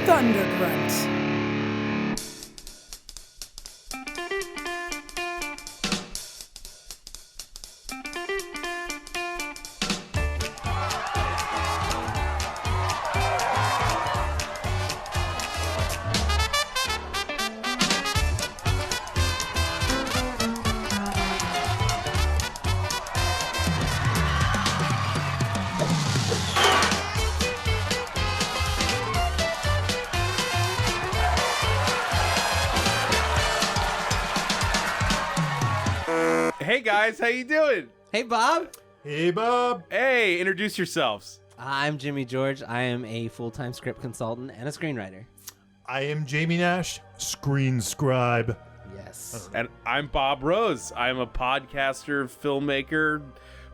Thunder Grunt. Hey guys, how you doing? Hey, Bob. Hey, Bob. Hey, introduce yourselves. I'm Jimmy George. I am a full-time script consultant and a screenwriter. I am Jamie Nash, screen scribe. Yes. And I'm Bob Rose. I'm a podcaster, filmmaker,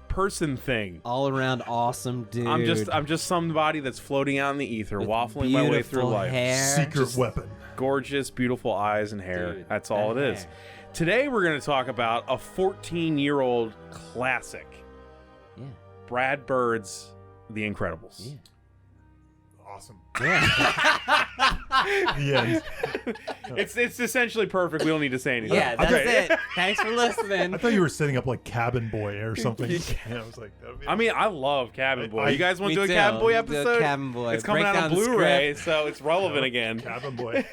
person thing. All around awesome dude. I'm just somebody that's floating out in the ether, With waffling my way through beautiful life. hair. Secret weapon. Gorgeous, beautiful eyes and hair. Dude, That's all it that is. hair. Today we're going to talk about a 14-year-old classic. Yeah. Brad Bird's The Incredibles. Yeah. Awesome. Yeah. The end. It's essentially perfect. We don't need to say anything. Yeah, that's Okay. it. Thanks for listening. I thought you were setting up like Cabin Boy or something. Yeah, I was like, that would be I mean, I love Cabin Boy. You guys want to Me do a too. Cabin Boy We'll do a episode? Cabin Boy. It's coming Break out on down the Blu-ray, script. so it's relevant again. Cabin Boy.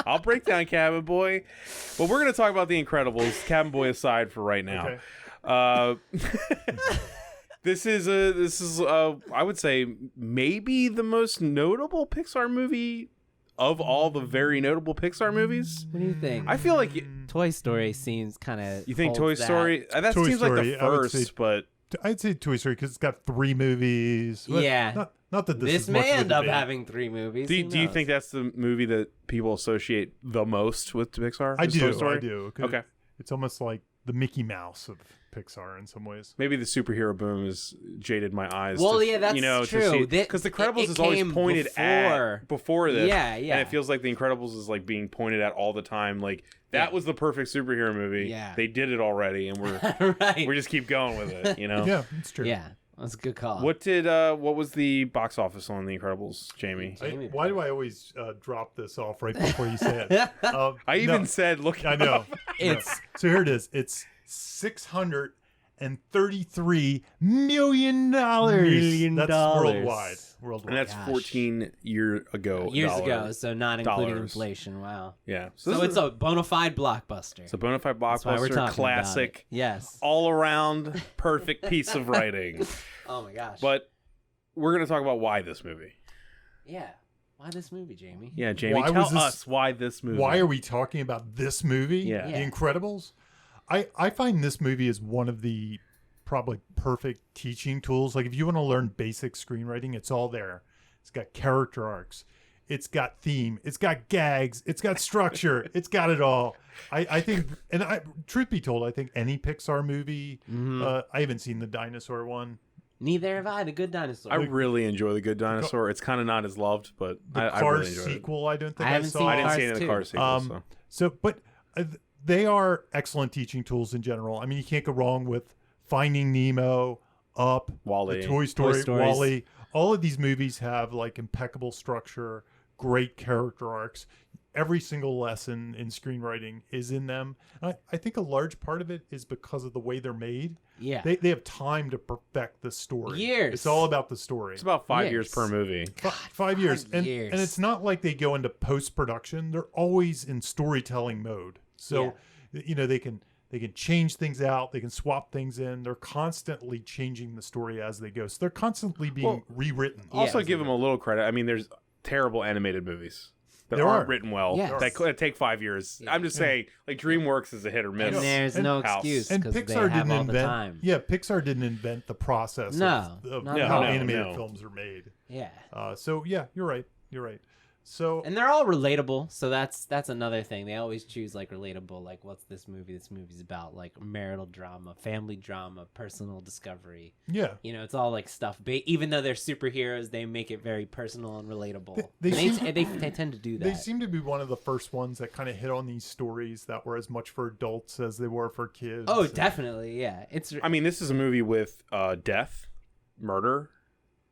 I'll break down Cabin Boy. But we're going to talk about The Incredibles, Cabin Boy aside for right now. Okay. This is I would say maybe the most notable Pixar movie of all the very notable Pixar movies. What do you think? I feel like Toy Story seems kind of. you think Toy Story. That Toy seems like Story, the I would first, say- but I'd say Toy Story because it's got 3 movies. But Yeah. Not that this This is much may of a end up debate. having 3 movies. do Who you knows? think that's the movie that people associate the most with Pixar? I is Toy do. Story? I do. 'Cause Okay. It's almost like the Mickey Mouse of Pixar in some ways. Maybe the superhero boom has jaded my eyes. Well, yeah, that's true. Because The Incredibles It is always came pointed at before this. Yeah, yeah. And it feels like The Incredibles is like being pointed at all the time. Like that Yeah. was the perfect superhero movie. Yeah. They did it already, and we're right. we just keep going with it. You know. Yeah, it's true. Yeah, that's a good call. What was the box office on The Incredibles, Jamie? Why do I always drop this off right before you say it? I even no, said, look. I know. It's So here it is. It's $633 million. That's worldwide. Worldwide. And that's Gosh. 14 years ago. ago, so not including dollars. inflation. Wow. Yeah. So this it's is a bona fide blockbuster. it's a bona fide That's why we're blockbuster, talking classic, about it. Yes. all around perfect piece of writing. Oh my gosh. But we're going to talk about why this movie. yeah. Why this movie, Jamie? Yeah, Jamie, Why tell was this- us why this movie. Why are we talking about this movie? Yeah. The Incredibles? I find this movie is one of the probably perfect teaching tools. Like if you want to learn basic screenwriting, it's all there. It's got character arcs. It's got theme. It's got gags. It's got structure. It's got it all. I think, and truth be told, I think any Pixar movie, I haven't seen the dinosaur one. Neither have I. The Good Dinosaur. I really enjoy The Good Dinosaur. It's kind of not as loved, but The I Cars really enjoyed it. sequel, I don't think I I, haven't saw. seen I didn't Cars see any of the too. Cars sequels. But they are excellent teaching tools in general. I mean, you can't go wrong with Finding Nemo, Up, Wall-E. the Toy Story, Stories. Wall-E. All of these movies have like impeccable structure, great character arcs. Every single lesson in screenwriting is in them. I think a large part of it is because of the way they're made. Yeah. They have time to perfect the story. Years. It's all about the story. It's about 5 Years. years per movie. 5 years. 5 And years. it's not like they go into post-production. They're always in storytelling mode. So, they can change things out. They can swap things in. They're constantly changing the story as they go. So they're constantly being rewritten. Also, as give they them go. a little credit. I mean, there's terrible animated movies that There aren't are. written well. Yes. That take 5 years. Yeah. I'm just saying, like DreamWorks is a hit or miss. And there's And no House. excuse And because they Pixar have didn't all the invent. time. Yeah, Pixar didn't invent the process No, of not how at all. animated No. films are made. Yeah. So yeah, you're right. You're right. So And they're all relatable, so that's another thing. They always choose like relatable, like what's this movie? This movie's about like marital drama, family drama, personal discovery. yeah, You know, it's all like stuff. Even though they're superheroes, they make it very personal and relatable. They And seem- they tend to do that. they seem to be one of the first ones that kind of hit on these stories that were as much for adults as they were for kids. Oh, definitely, yeah. It's I mean, this is a movie with death, murder,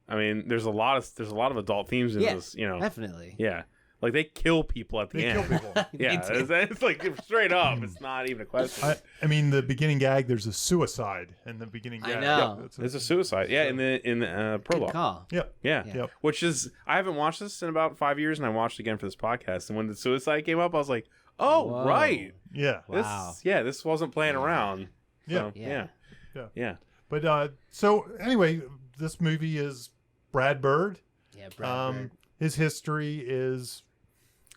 I mean, there's a lot of adult themes in this. You know, definitely. yeah. Like they kill people at the end. Kill people. Yeah, it's like straight up. It's not even a question. I mean, the beginning gag. There's a suicide in the beginning gag. I know. Yep, There's a suicide. Yeah, in the prologue. Good call. Yep. Yeah. Yep. Which is, I haven't watched this in about 5 years, and I watched it again for this podcast. And when the suicide came up, I was like, oh, Whoa. right. Yeah. Wow. This wasn't playing around. So, Yeah. yeah. But so anyway, this movie is Brad Bird. Yeah, Brad Bird. His history is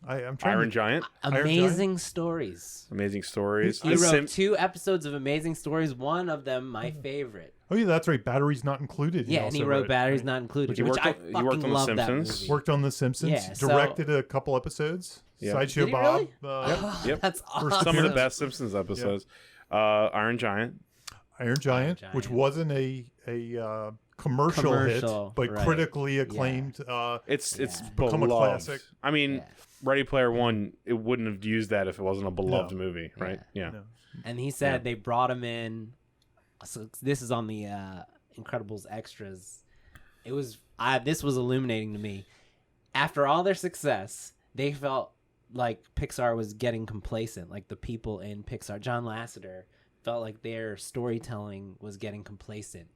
I'm trying Iron to, Giant. Amazing stories. Amazing stories. He wrote 2 episodes of Amazing Stories. One of them, my favorite. Oh yeah, that's right. Batteries Not Included. Yeah, and he wrote Batteries Not Included, which I he fucking worked on The love that Simpsons. movie. Worked on The Simpsons. Yeah, so- directed a couple episodes. Yeah. Sideshow Did he Bob. really? Yep. That's awesome. Some of the best Simpsons episodes. Iron Giant. Iron Giant, Giant. which wasn't a commercial hit, but right. critically acclaimed. It's Become a beloved. classic. I mean, Yeah. Ready Player One, it wouldn't have used that if it wasn't a beloved movie, right? Yeah. No. And he said they brought him in. So this is on the Incredibles extras. It was this was illuminating to me. After all their success, they felt like Pixar was getting complacent. Like the people in Pixar, John Lasseter, felt like their storytelling was getting complacent,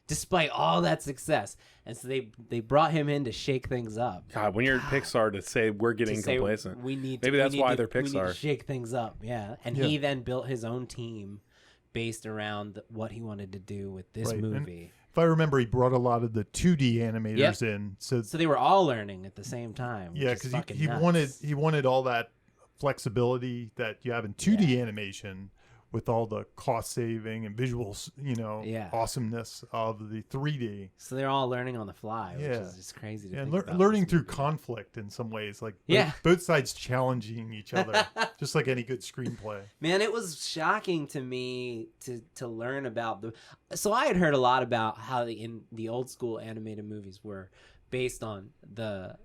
despite all that success. And so they brought him in to shake things up. God, when you're at Pixar to say we're getting To say, complacent, We need maybe that's why they're We need to Pixar. shake things up, yeah. And he then built his own team based around what he wanted to do with this Right. movie. If I remember, he brought a lot of the 2D animators Yep. in. So they were all learning at the same time. yeah, because because he wanted all that flexibility that you have in 2D animation with all the cost saving and visuals, awesomeness of the 3D. So they're all learning on the fly, which Yeah. is just crazy to And think about learning this through movie. conflict in some ways, like Yeah. both sides challenging each other, just like any good screenplay. Man, it was shocking to me to learn about so I had heard a lot about how in the old school animated movies were based on the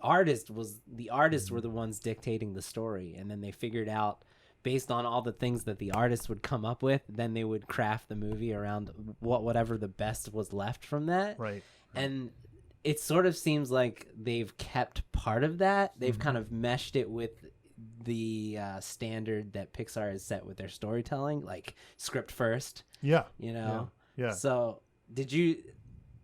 artists were the ones dictating the story, and then they figured out based on all the things that the artists would come up with, then they would craft the movie around whatever the best was left from that. Right. And it sort of seems like they've kept part of that. They've kind of meshed it with the standard that Pixar has set with their storytelling, like script first. Yeah. Yeah. So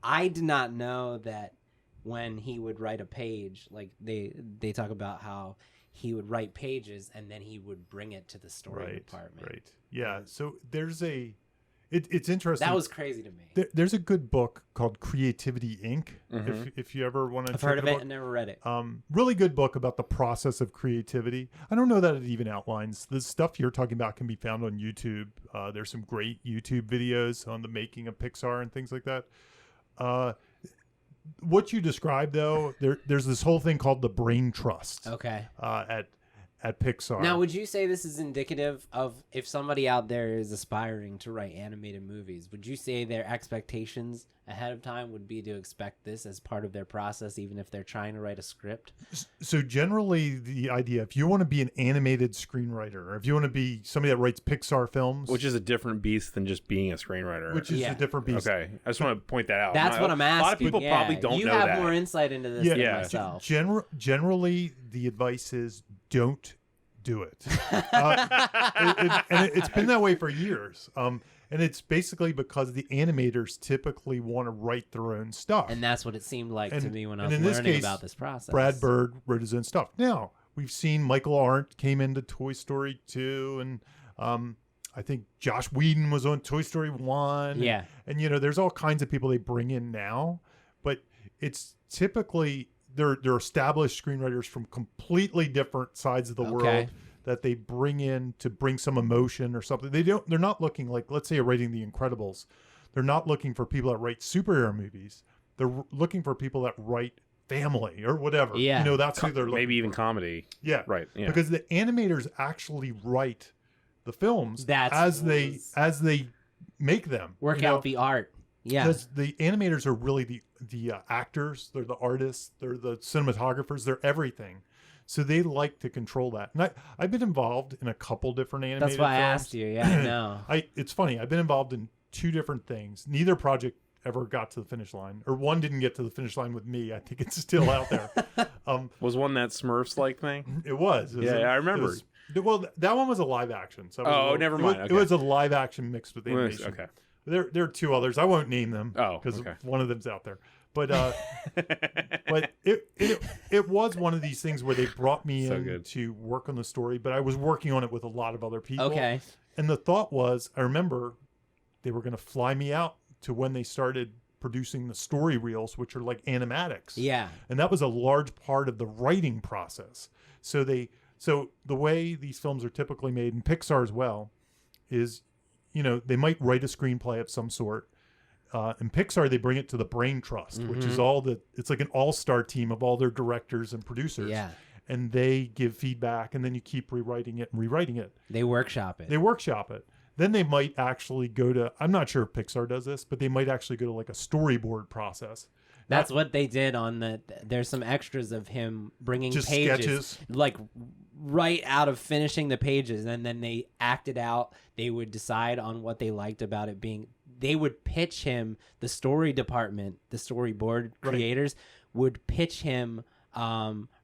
I did not know that when he would write a page, like they talk about how he would write pages and then he would bring it to the story department. Right. Yeah. So there's it's interesting. That was crazy to me. There's a good book called Creativity Inc. If you ever want to. I've heard of it and never read it. Really good book about the process of creativity. I don't know that it even outlines the stuff you're talking about can be found on YouTube. There's some great YouTube videos on the making of Pixar and things like that. What you described though, there's this whole thing called the brain trust. Okay. At Pixar. Now, would you say this is indicative of if somebody out there is aspiring to write animated movies? Would you say their expectations ahead of time would be to expect this as part of their process, even if they're trying to write a script? So generally, the idea, if you want to be an animated screenwriter, or if you want to be somebody that writes Pixar films, which is a different beast than just being a screenwriter. which is a different beast. Okay, I just want to point that out. That's what I'm asking. A lot of people probably don't you know have that. more insight into this than myself. Generally, the advice is don't do it. It's been that way for years. And it's basically because the animators typically want to write their own stuff. And that's what it seemed like to me when I was in this learning case, about this process. Brad Bird wrote his own stuff. Now, we've seen Michael Arndt came into Toy Story 2, and I think Josh Whedon was on Toy Story 1. Yeah. And there's all kinds of people they bring in now, but it's typically they're established screenwriters from completely different sides of the world that they bring in to bring some emotion or something. They're not looking like, let's say you're writing The Incredibles. They're not looking for people that write superhero movies. They're looking for people that write family or whatever. Yeah. That's who they're looking Maybe even for. comedy. Yeah. Right. Yeah. Because the animators actually write the films as they make them. Work out the art. Yeah. Because the animators are really the actors, they're the artists, they're the cinematographers, they're everything. So they like to control that. And I've been involved in a couple different animated That's why films. I asked you. Yeah, I know. It's funny. I've been involved in 2 different things. Neither project ever got to the finish line, or one didn't get to the finish line with me. I think it's still out there. Was one that Smurfs-like thing? It was. I remember. Well, that one was a live action. So never mind. It was a live action mixed with animation. Okay. There are two others. I won't name them. Because one of them's out there. But but it was one of these things where they brought me in to work on the story, but I was working on it with a lot of other people. Okay. And the thought was, I remember they were going to fly me out to when they started producing the story reels, which are like animatics. Yeah. And that was a large part of the writing process. So the way these films are typically made, and Pixar as well, is, they might write a screenplay of some sort. In Pixar, they bring it to the Brain Trust, which is it's like an all-star team of all their directors and producers. Yeah. And they give feedback, and then you keep rewriting it. They workshop it. Then they might actually go to, I'm not sure if Pixar does this, but they might actually go to like a storyboard process. That's what they did there's some extras of him bringing just pages, sketches. like right out of finishing the pages, and then they acted out. They would decide on what they liked about it being. They would pitch him, the story department, the storyboard creators would pitch him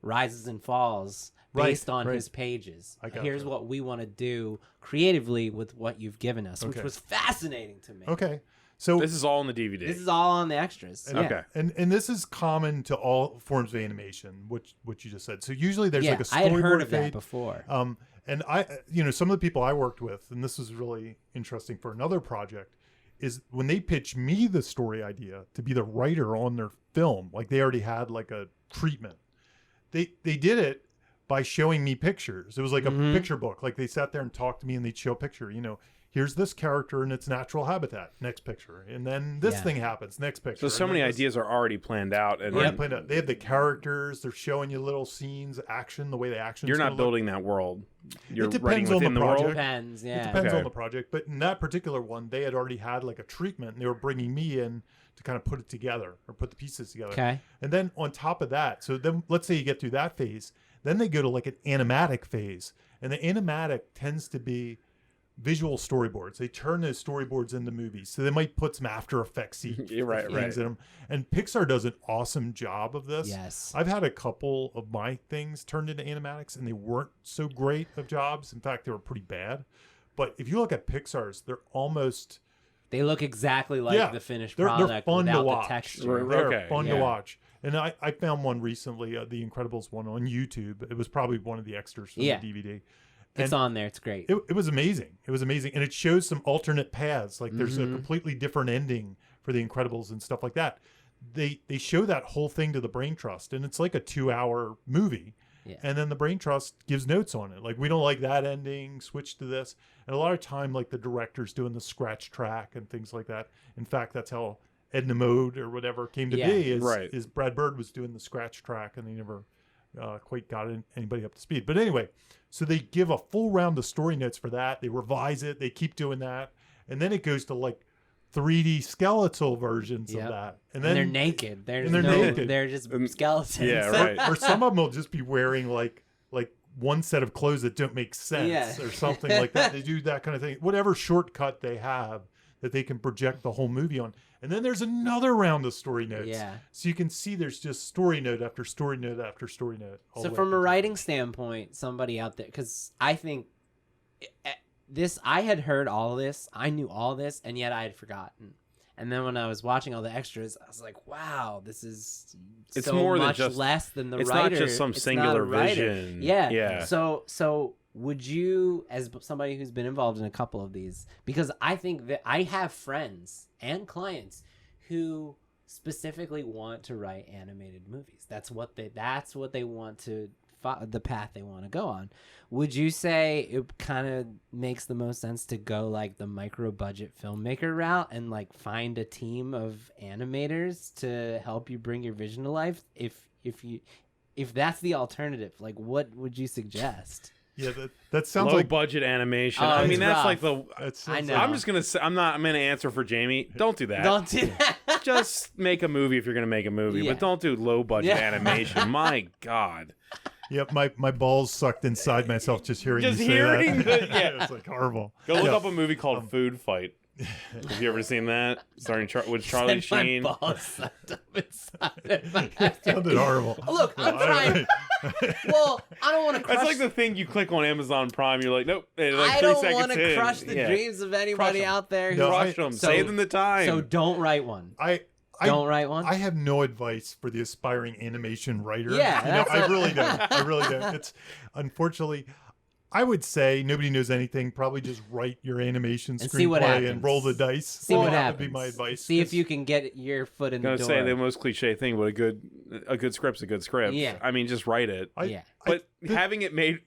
Rises and Falls based on his pages. Here's what we want to do creatively with what you've given us, which was fascinating to me. Okay. So this is all in the DVD. This is all on the extras. Okay. And this is common to all forms of animation, which you just said. So usually there's like a storyboard I had heard of fade. that before. And I, some of the people I worked with, and this was really interesting for another project, is when they pitched me the story idea to be the writer on their film, like they already had like a treatment. They did it by showing me pictures. It was like a picture book. Like they sat there and talked to me, and they'd show a picture. Here's this character in its natural habitat. Next picture, and then this thing happens. Next picture. So many ideas are already planned out, and They have the characters. They're showing you little scenes, action, the way the action. You're not building that world. You're it depends on writing the within project. world. Depends, yeah. It depends on the project. But in that particular one, they had already had like a treatment, and they were bringing me in to kind of put it together or put the pieces together. Okay. And then on top of that, so then let's say you get through that phase, then they go to like an animatic phase, and the animatic tends to be visual storyboards. They turn those storyboards into movies. So they might put some After Effects things in them. And Pixar does an awesome job of this. Yes. I've had a couple of my things turned into animatics, and they weren't so great of jobs. In fact, they were pretty bad. But if you look at Pixar's, they're almost... They look exactly like the finished product. They're fun without to watch. the texture. They're fun to watch. And I found one recently, the Incredibles one on YouTube. It was probably one of the extras from the DVD. It's on there. It's great. It was amazing. It was amazing. And it shows some alternate paths. Like there's a completely different ending for the Incredibles and stuff like that. They show that whole thing to the Brain Trust, and it's like a 2-hour movie. Yeah. And then the Brain Trust gives notes on it. Like, we don't like that ending, switch to this. And a lot of time, like, the director's doing the scratch track and things like that. In fact, that's how Edna Mode or whatever came to be, is Brad Bird was doing the scratch track, and they never quite got anybody up to speed. But anyway, so they give a full round of story notes for that. They revise it. They keep doing that. And then it goes to, like, 3D skeletal versions of that. And then they're naked. They're naked. They're just skeletons. Yeah, right. Or some of them will just be wearing like one set of clothes that don't make sense or something like that. They do that kind of thing. Whatever shortcut they have that they can project the whole movie on. And then there's another round of story notes. Yeah. So you can see there's just story note after story note after story note. So from a writing standpoint, somebody out there, because I think I had heard all this, I knew all this, and yet I had forgotten. And then when I was watching all the extras, I was like, "Wow, this is so more much than just, less than the it's writer. It's not just some singular vision." Yeah. So would you, as somebody who's been involved in a couple of these, because I think that I have friends and clients who specifically want to write animated movies. That's what they want to. The path they want to go on. Would you say it kind of makes the most sense to go like the micro budget filmmaker route and like find a team of animators to help you bring your vision to life? If that's the alternative, like what would you suggest? Yeah, that sounds low like budget animation. Oh, I mean, that's rough. like the. I know. I'm just gonna say. I'm gonna answer for Jamie. Don't do that. Don't do that. Just make a movie if you're gonna make a movie, but don't do low budget animation. My God. Yep, my balls sucked inside myself just hearing you say that. Yeah. It's like horrible. Go look up a movie called Food Fight. Have you ever seen that? Starring with Charlie Sheen. My balls sucked up inside of my head. Sounded horrible. Look, I'm trying. Well, I don't want to crush. That's like the thing you click on Amazon Prime. You're like, nope. And like I 3 don't seconds want to in. crush the Yeah. dreams of anybody Crush 'em. out there. No, Crush them. Save them the time. So don't write one. I Don't write one. I have no advice for the aspiring animation writer. Yeah, you know, that's I really don't. I really don't. It's unfortunately, I would say nobody knows anything. Probably just write your animation And see what screenplay happens. and roll the dice. See what that happens. would be my advice. See if you can get your foot in I'm the gonna door. say the most cliche thing, but a good script's a good script. Yeah. I mean, just write it. Yeah. But having it made,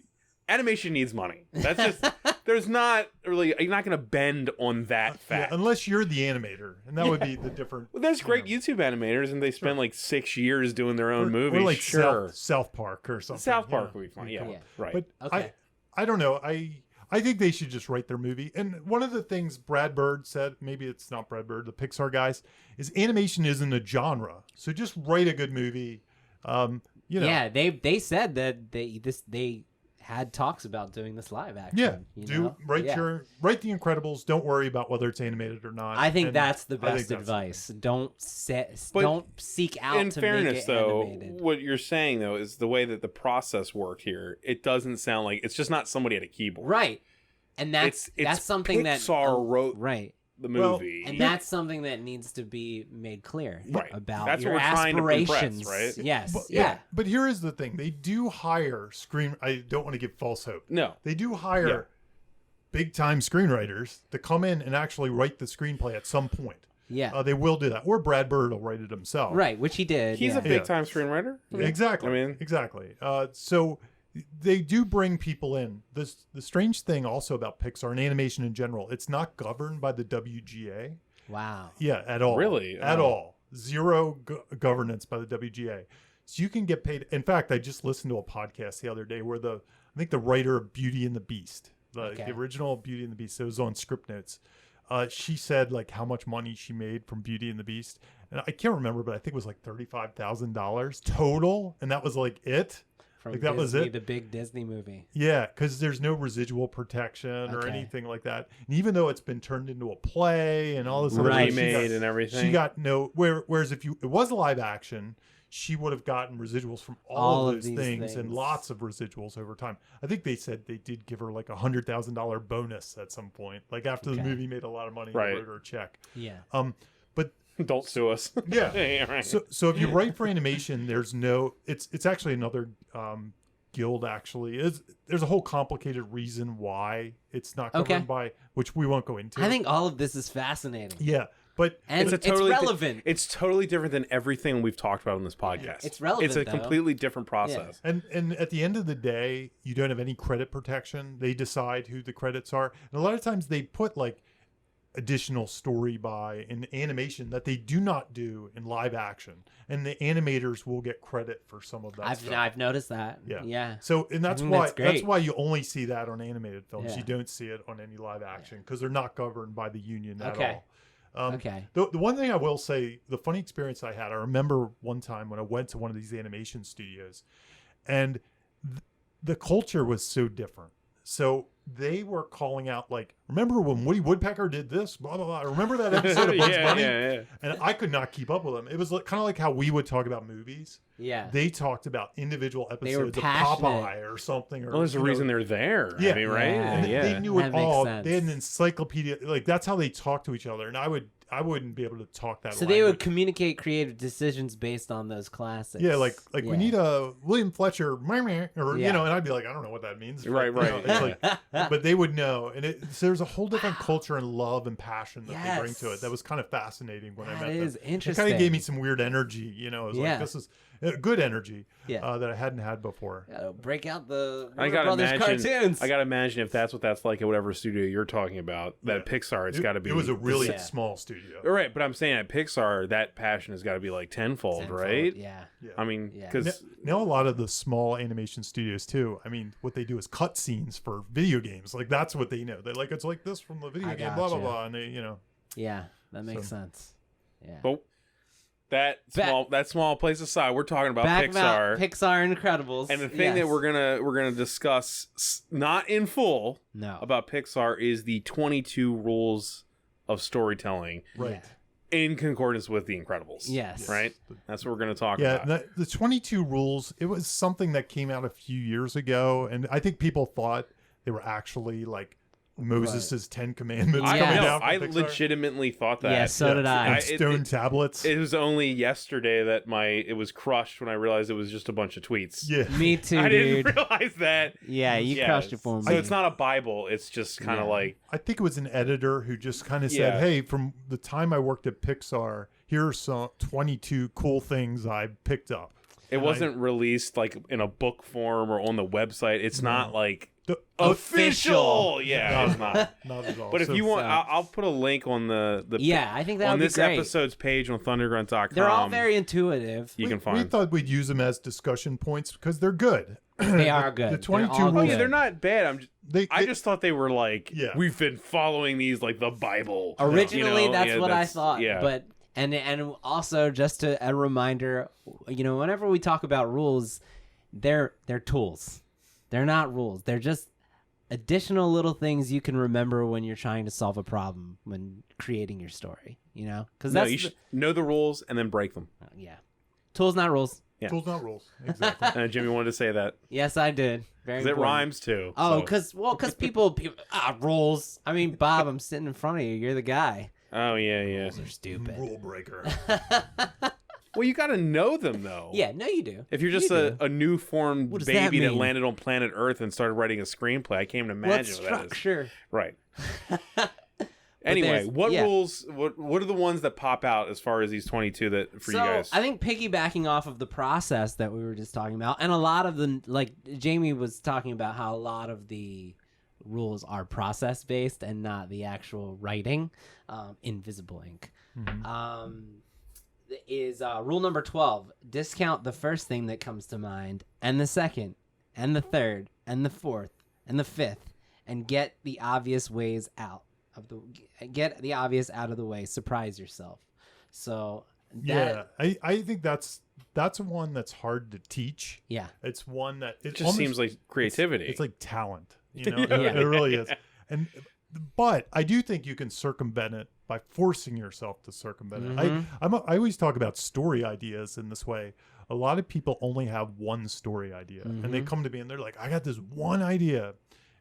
animation needs money. That's just there's not really. You're not gonna bend on that Yeah, fact. unless you're the animator, and that would be the different. Well, there's great YouTube animators, and they spend like 6 years doing their own movies. Or like sure, South Park or something. South you know. Park would be fine. Yeah, Yeah. right. But Okay. I don't know. I think they should just write their movie. And one of the things Brad Bird said, maybe it's not Brad Bird, the Pixar guys, is animation isn't a genre. So just write a good movie. You know. Yeah, they said that they had talks about doing this live action. Yeah, you know? write Yeah. write The Incredibles. Don't worry about whether it's animated or not. I think And that's the I think best that's advice. Don't But don't seek out in to fairness, make it though, animated. what you're saying though is the way that the process worked here. It doesn't sound like it's just not somebody at a keyboard. Right, and that's something Pixar wrote right. the Well, movie. And that's something that needs to be made clear Right. about That's your what we're trying to impress, aspirations. right? Yes. But, yeah. But here is the thing: they do hire I don't want to give false hope. no. They do hire big time screenwriters to come in and actually write the screenplay at some point. Yeah. They will do that, or Brad Bird will write it himself. Right, which he did. He's yeah. a big time screenwriter. Exactly. I mean- exactly. So they do bring people in. The strange thing also about Pixar and animation in general, it's not governed by the WGA. Wow. Yeah, at all. Really? At Oh. all. Zero governance by the WGA. So you can get paid. In fact, I just listened to a podcast the other day where I think the writer of Beauty and the Beast, the original Beauty and the Beast, it was on Script Notes. She said like how much money she made from Beauty and the Beast. And I can't remember, but I think it was like $35,000 total. And that was like it. From Like, that was Disney, it? the big Disney movie. Yeah, because there's no residual protection or Okay. anything like that. And even though it's been turned into a play and all this other Right. stuff, she Remade got- and everything. she got no. Whereas if it was live action, she would have gotten residuals from all of those these things and lots of residuals over time. I think they said they did give her like $100,000 bonus at some point, like after the Okay. movie made a lot of money, Right. they wrote her a check. Yeah. But Don't sue us. yeah, Yeah, right. so if you write for animation, there's no. It's actually another guild. Actually, there's a whole complicated reason why it's not covered Okay. by, which we won't go into. I think all of this is fascinating. Yeah, but And it's relevant. It's totally different than everything we've taled about on this podcast. It's relevant, It's a though. completely different process. And at the end of the day, you don't have any credit protection. They decide who the credits are. And a lot of times they put like additional story by in animation that they do not do in live action. And the animators will get credit for some of that stuff. I've noticed that. Yeah. Yeah. So and that's think why that's great. you only see that on animated films. Yeah. You don't see it on any live action because they're not governed by the union at Okay. all. Okay. The one thing I will say, the funny experience I had, I remember one time when I went to one of these animation studios, and the culture was so different. So they were calling out like, remember when Woody Woodpecker did this? Blah blah blah. Remember that episode of Bugs Bunny? yeah. And I could not keep up with them. It was like, kind of like how we would talk about movies. Yeah. They talked about individual They were episodes of passionate. Popeye or something. Or Well, there's a you know, reason they're there. Yeah. I mean, right? Yeah. and Yeah. they knew That it makes all. sense. They had an encyclopedia. Like that's how they talk to each other. And I wouldn't be able to talk that. So they would language. communicate creative decisions based on those classics. Yeah, like we Yeah. need a William Fletcher, or Yeah. you know, and I'd be like, I don't know what that means. But, Right, you right, know, it's yeah. like, but they would know, and so there's a whole different culture and love and passion that they bring to Yes. it. That was kind of fascinating when I That met is them. interesting. It kind of gave me some weird energy. You know, it was Yeah. like this is good energy Yeah. that I hadn't had before. Gotta break out the I Warner gotta Brothers imagine. cartoons. I gotta imagine if that's what that's like at whatever studio you're talking about. That Pixar, it's got to be. It was a really Yeah. small studio. right. But I'm saying at Pixar, that passion has got to be like tenfold, right? Yeah. Yeah. I mean, Yeah. because Now a lot of the small animation studios too. I mean, what they do is cut scenes for video games. Like that's what they know. They like it's like this from the video I game. Blah blah gotcha. blah. And they, you know, Yeah. That makes So- sense. Yeah. but that small place aside, we're talking about Back Pixar. about Pixar Incredibles. And the thing that Yes. we're gonna discuss, not in full, No. about Pixar is the 22 rules of storytelling Right. in concordance with The Incredibles. Yes. Right? That's what we're going to talk Yeah, about. the 22 rules, it was something that came out a few years ago, and I think people thought they were actually like Moses' 10 Commandments Yeah. coming I know. out. from I Pixar. legitimately thought that. Yeah, so did I. And stone tablets. It was only yesterday that it was crushed when I realized it was just a bunch of tweets. Yeah. Me too, I dude. didn't realize that. Yeah, you crushed it for me. So it's not a Bible. It's just kind of Yeah. like, I think it was an editor who just kind of said, Yeah. hey, from the time I worked at Pixar, here are some 22 cool things I picked up. it And wasn't released like in a book form or on the website. It's not like The- official. Yeah, it's not. Not at all. But if So- you want, I'll put a link on the Yeah, I think that on would this be great. episode's page on thundergrunt.com. They're all very intuitive. You can we find. thought we'd use them as discussion points because they're good. They are good. The They're 22 all Oh rules. yeah, good. they're not bad. I They- just thought they were like, Yeah. we've been following these like the Bible. Originally, You know? that's Yeah, what I thought. Yeah, But and also just a reminder, whenever we talk about rules, they're tools. They're not rules. They're just additional little things you can remember when you're trying to solve a problem when creating your story. Because no, that's you should know the rules and then break them. yeah, tools not rules. Yeah. Tools, not rules. Exactly. And Jimmy wanted to say that Yes, I did. Very because it important. rhymes too. Oh, so. because people rules. I mean, Bob, I'm sitting in front of you. You're the guy. Oh yeah, yeah. Those are stupid. Rule breaker. Well, you got to know them though. Yeah, no, you do. If you're just You do. a new formed What does baby that that mean? landed on planet Earth and started writing a screenplay, I can't even imagine What what that is. structure? Right. Anyway, there's- what yeah. rules? What are the ones that pop out as far as these 22 that for you guys? I think piggybacking off of the process that we were just talking about, and a lot of the, like Jamie was talking about how a lot of the rules are process based and not the actual writing. Invisible ink is rule number 12: discount the first thing that comes to mind, and the second, and the third, and the fourth, and the fifth, and get the obvious ways out of the way. Surprise yourself. So that, I think that's one that's hard to teach. yeah. It's one that it just seems like creativity. It's like talent. Yeah. It really is. But I do think you can circumvent it by forcing yourself to circumvent it. Mhm. I always talk about story ideas in this way. A lot of people only have one story idea, and they come to me and they're like, "I got this one idea,"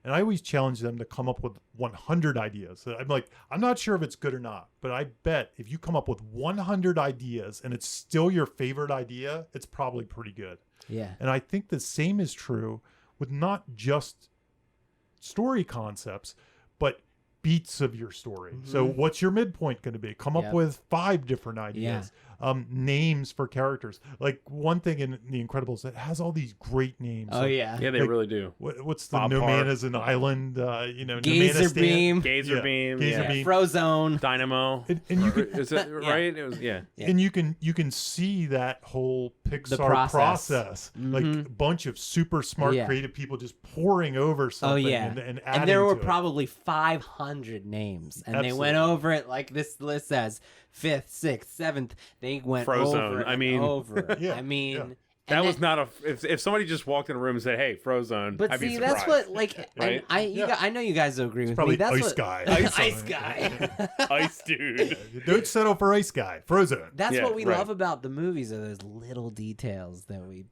and I always challenge them to come up with 100 ideas. I'm like, I'm not sure if it's good or not, but I bet if you come up with 100 ideas and it's still your favorite idea, it's probably pretty good. Yeah. And I think the same is true with not just story concepts, but beats of your story. So what's your midpoint going to be? Come up Yep. with 5 different ideas. Names for characters. Like one thing in The Incredibles, it has all these great names. Oh Like, yeah. yeah, they like- really do. What's the Bob No Man Park. is an Island? No Man Gazer is Stand. beam. Gazer Yeah, beam, Gazer yeah. beam. Frozone. Dynamo. And you can Is that right? It was Yeah. and you can see that whole Pixar process. process. Like Mhm. a bunch of super smart Yeah. creative people just pouring over something yeah. and adding And there were to it. probably 500 names, and they went Absolutely. over it like this list says: 5th, 6th, 7th. They went Frozone. over it I and mean- over. it. Yeah, I mean, yeah. and That was then- not a. If somebody just walked in a room and said, "Hey, Frozone," But I'd be see, surprised. that's what like Right? I know you guys will agree with probably me. That's Ice what, Guy. Ice Guy. Ice dude. Don't settle for Ice Guy. Frozen. That's Yeah, what we right. love about the movies, are those little details that we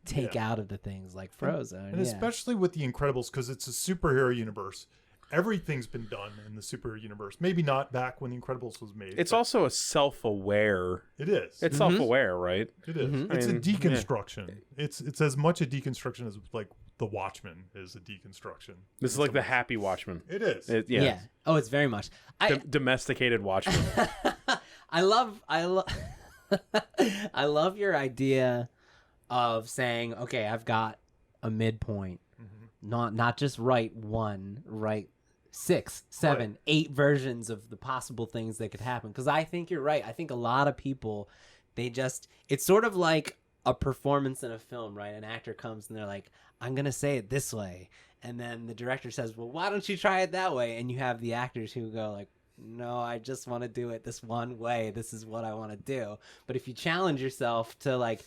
take out of the things like Frozone. And especially with The Incredibles, because it's a superhero universe. Everything's been done in the superhero universe. Maybe not back when The Incredibles was made. It's but also a self-aware. it is. It's self-aware, right? It is. Mhm. It's I mean, a deconstruction. It's as much a deconstruction as like The Watchmen is a deconstruction. This is like the Happy Watchman. It is. Yeah. Oh, it's very much. I Domesticated Watchman. I love I love your idea of saying, okay, I've got a midpoint. Not just write 6, 7, Right. 8 versions of the possible things that could happen. Because I think you're right. I think a lot of people, it's sort of like a performance in a film, right? An actor comes and they're like, I'm going to say it this way. And then the director says, well, why don't you try it that way? And you have the actors who go like, no, I just want to do it this one way. This is what I want to do. But if you challenge yourself to like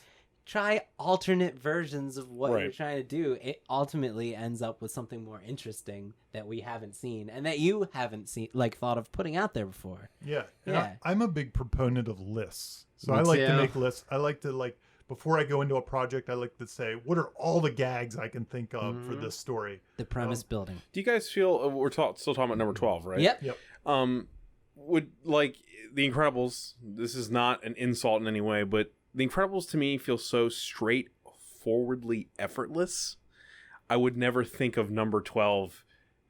try alternate versions of what Right. you're trying to do, it ultimately ends up with something more interesting that we haven't seen and that you haven't seen, like thought of putting out there before. Yeah. And Yeah. I'm a big proponent of lists. So Me I like to too. make lists. I like to before I go into a project, I like to say, what are all the gags I can think of for Mm-hmm. this story? The premise building. Do you guys feel we're still talking about number 12, right? Yep. Yep. Would like The Incredibles, this is not an insult in any way, but The Incredibles to me feel so straightforwardly effortless. I would never think of number 12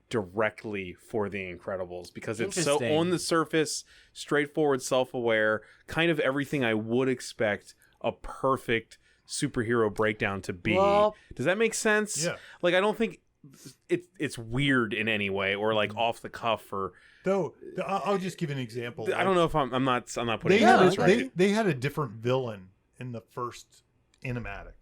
directly for The Incredibles because it's so Interesting. on the surface, straightforward, self-aware, kind of everything I would expect a perfect superhero breakdown to be. Well- Does that make sense? Yeah. Like, I don't think it's weird in any way or like off the cuff or Though I'll just give you an example. I don't know if I'm not putting They it had, this right. they had a different villain in the first animatic.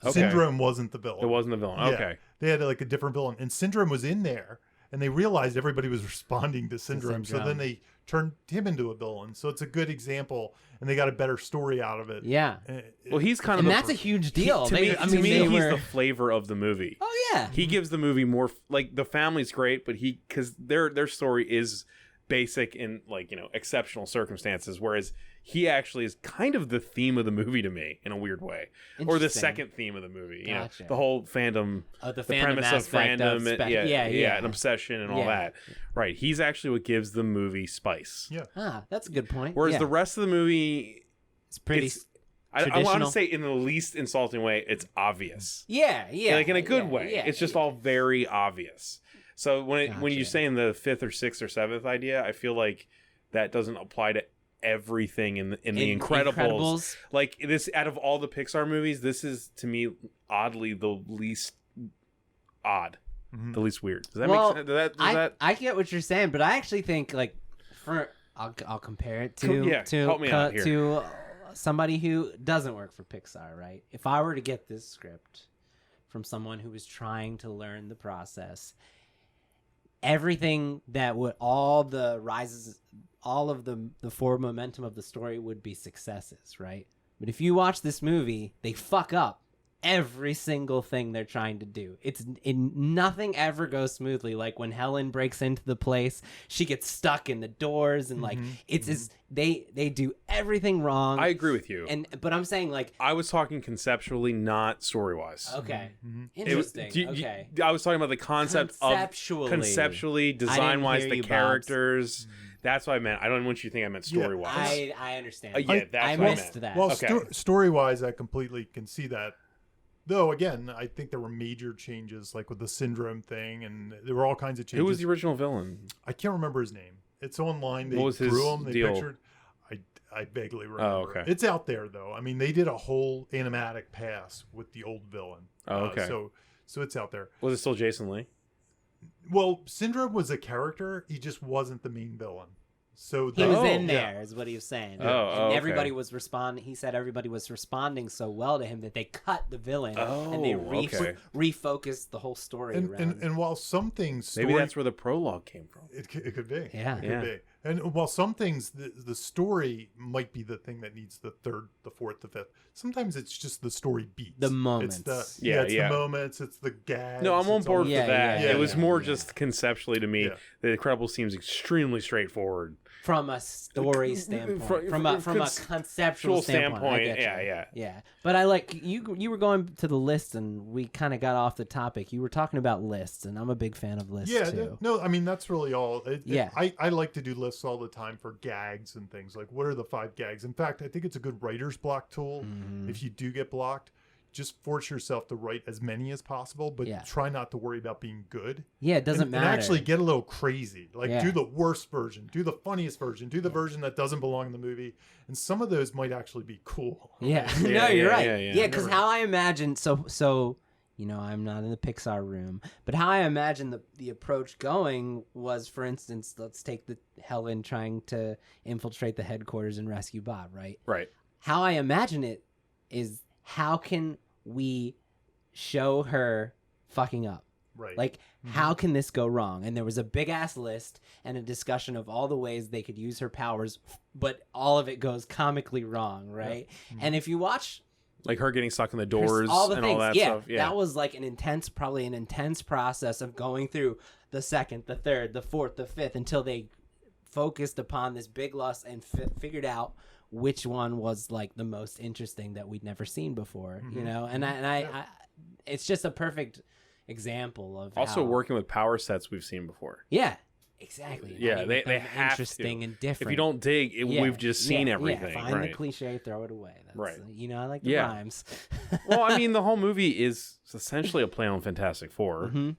Okay. Syndrome wasn't the villain. It wasn't the villain. Yeah. Okay. They had like a different villain, and Syndrome was in there, and they realized everybody was responding to Syndrome, so Syndrome. then they turned him into a villain. So it's a good example, and they got a better story out of it. Yeah. Well, he's kind of And the, that's a huge deal. to They- me, I to mean, me, they he's were- the flavor of the movie. Oh, yeah. He gives the movie more like the family's great, but because their story is basic in like exceptional circumstances, whereas he actually is kind of the theme of the movie to me in a weird way, or the Interesting. second theme of the movie. Gotcha. The whole fandom, The the fandom premise of aspect fandom, of and, yeah. and obsession and all Yeah. that. Right, he's actually what gives the movie spice. Yeah. Ah, that's a good point. Whereas Yeah. the rest of the movie, it's pretty. it's- I want to traditional. say in the least insulting way, it's obvious. Yeah. Like in a good yeah, way. yeah, It's just yeah. all very obvious. So when you Gotcha. say in the fifth or sixth or seventh idea, I feel like that doesn't apply to everything in the Incredibles. Like this, out of all the Pixar movies, this is to me oddly the least odd, Mhm. the least weird. Does that Well, make sense? Does that? I get what you're saying, but I actually think like I'll compare it to help me out here. to somebody who doesn't work for Pixar, right? If I were to get this script from someone who was trying to learn the process, everything that would all the rises, all of the forward momentum of the story would be successes, right? But if you watch this movie, they fuck up every single thing they're trying to do. Nothing ever goes smoothly. Like when Helen breaks into the place, she gets stuck in the doors, and like it's just they do everything wrong. I agree with you. But I'm saying like I was talking conceptually, not story wise. okay, It was- interesting. Okay, I was talking about the concept Conceptually. of design wise, hear the you, Bobs. characters. That's what I meant. I don't want you to think I meant story wise. I understand. Yeah, that's I what I missed meant. that. Well, Okay. story-wise, I completely can see that. Though, again, I think there were major changes, like with the Syndrome thing, and there were all kinds of changes. Who was the original villain? I can't remember his name. It's online. They What was his drew him. They deal? pictured. I vaguely remember. Oh, okay. It's out there though. I mean, they did a whole animatic pass with the old villain. Oh, okay. So it's out there. Was it still Jason Lee? Well, Syndrome was a character. He just wasn't the main villain. So He was Oh, in yeah. there, is what he was saying. Oh, and okay. everybody was responding. He said everybody was responding so well to him that they cut the villain and they Oh, okay. refocused the whole story And, around. and while some things Maybe that's where the prologue came from. it could be. Yeah. It could Yeah. be. And while some things, the story might be the thing that needs the third, the fourth, the fifth. Sometimes it's just the story beats. The It's moments. it's Yeah. the moments. It's the gags. No, I'm on it's all- board for Yeah, that. yeah, it was yeah, more yeah. just conceptually to me. Yeah. The Incredibles seems extremely straightforward. from a story standpoint, from a conceptual standpoint. I get you. Yeah. But I like you were going to the list, and we kind of got off the topic. You were talking about lists, and I'm a big fan of lists Yeah, too. no, I mean that's really all. Yeah. I like to do lists all the time for gags and things like what are the 5 gags. In fact, I think it's a good writer's block tool. Mm-hmm. If you do get blocked, just force yourself to write as many as possible, but Yeah. try not to worry about being good. Yeah, it doesn't matter. And actually get a little crazy. Like Yeah. do the worst version, do the funniest version, do the version that doesn't belong in the movie, and some of those might actually be cool. Yeah, Yeah, no, you're yeah, right. yeah, yeah. Yeah, because how I imagine so I'm not in the Pixar room, but how I imagine the approach going was, for instance, let's take the Helen trying to infiltrate the headquarters and rescue Bob, right? Right. How I imagine it is how can we show her fucking up? Right. Like, how can this go wrong? And there was a big ass list and a discussion of all the ways they could use her powers, but all of it goes comically wrong, right? And if you watch Like her getting stuck in the doors all the and things. all that yeah, stuff. Yeah, that was like probably an intense process of going through the second, the third, the fourth, the fifth until they focused upon this big loss and figured out which one was like the most interesting that we'd never seen before. You know, and I it's just a perfect example of also how, working with power sets we've seen before. Yeah. Exactly. Yeah, they have interesting to. and different. If you don't dig, we've just seen everything. Yeah, find right. the cliche, throw it away. That's, right. You know, I like the rhymes. Well, I mean, the whole movie is essentially a play on Fantastic Four. Mm-hmm.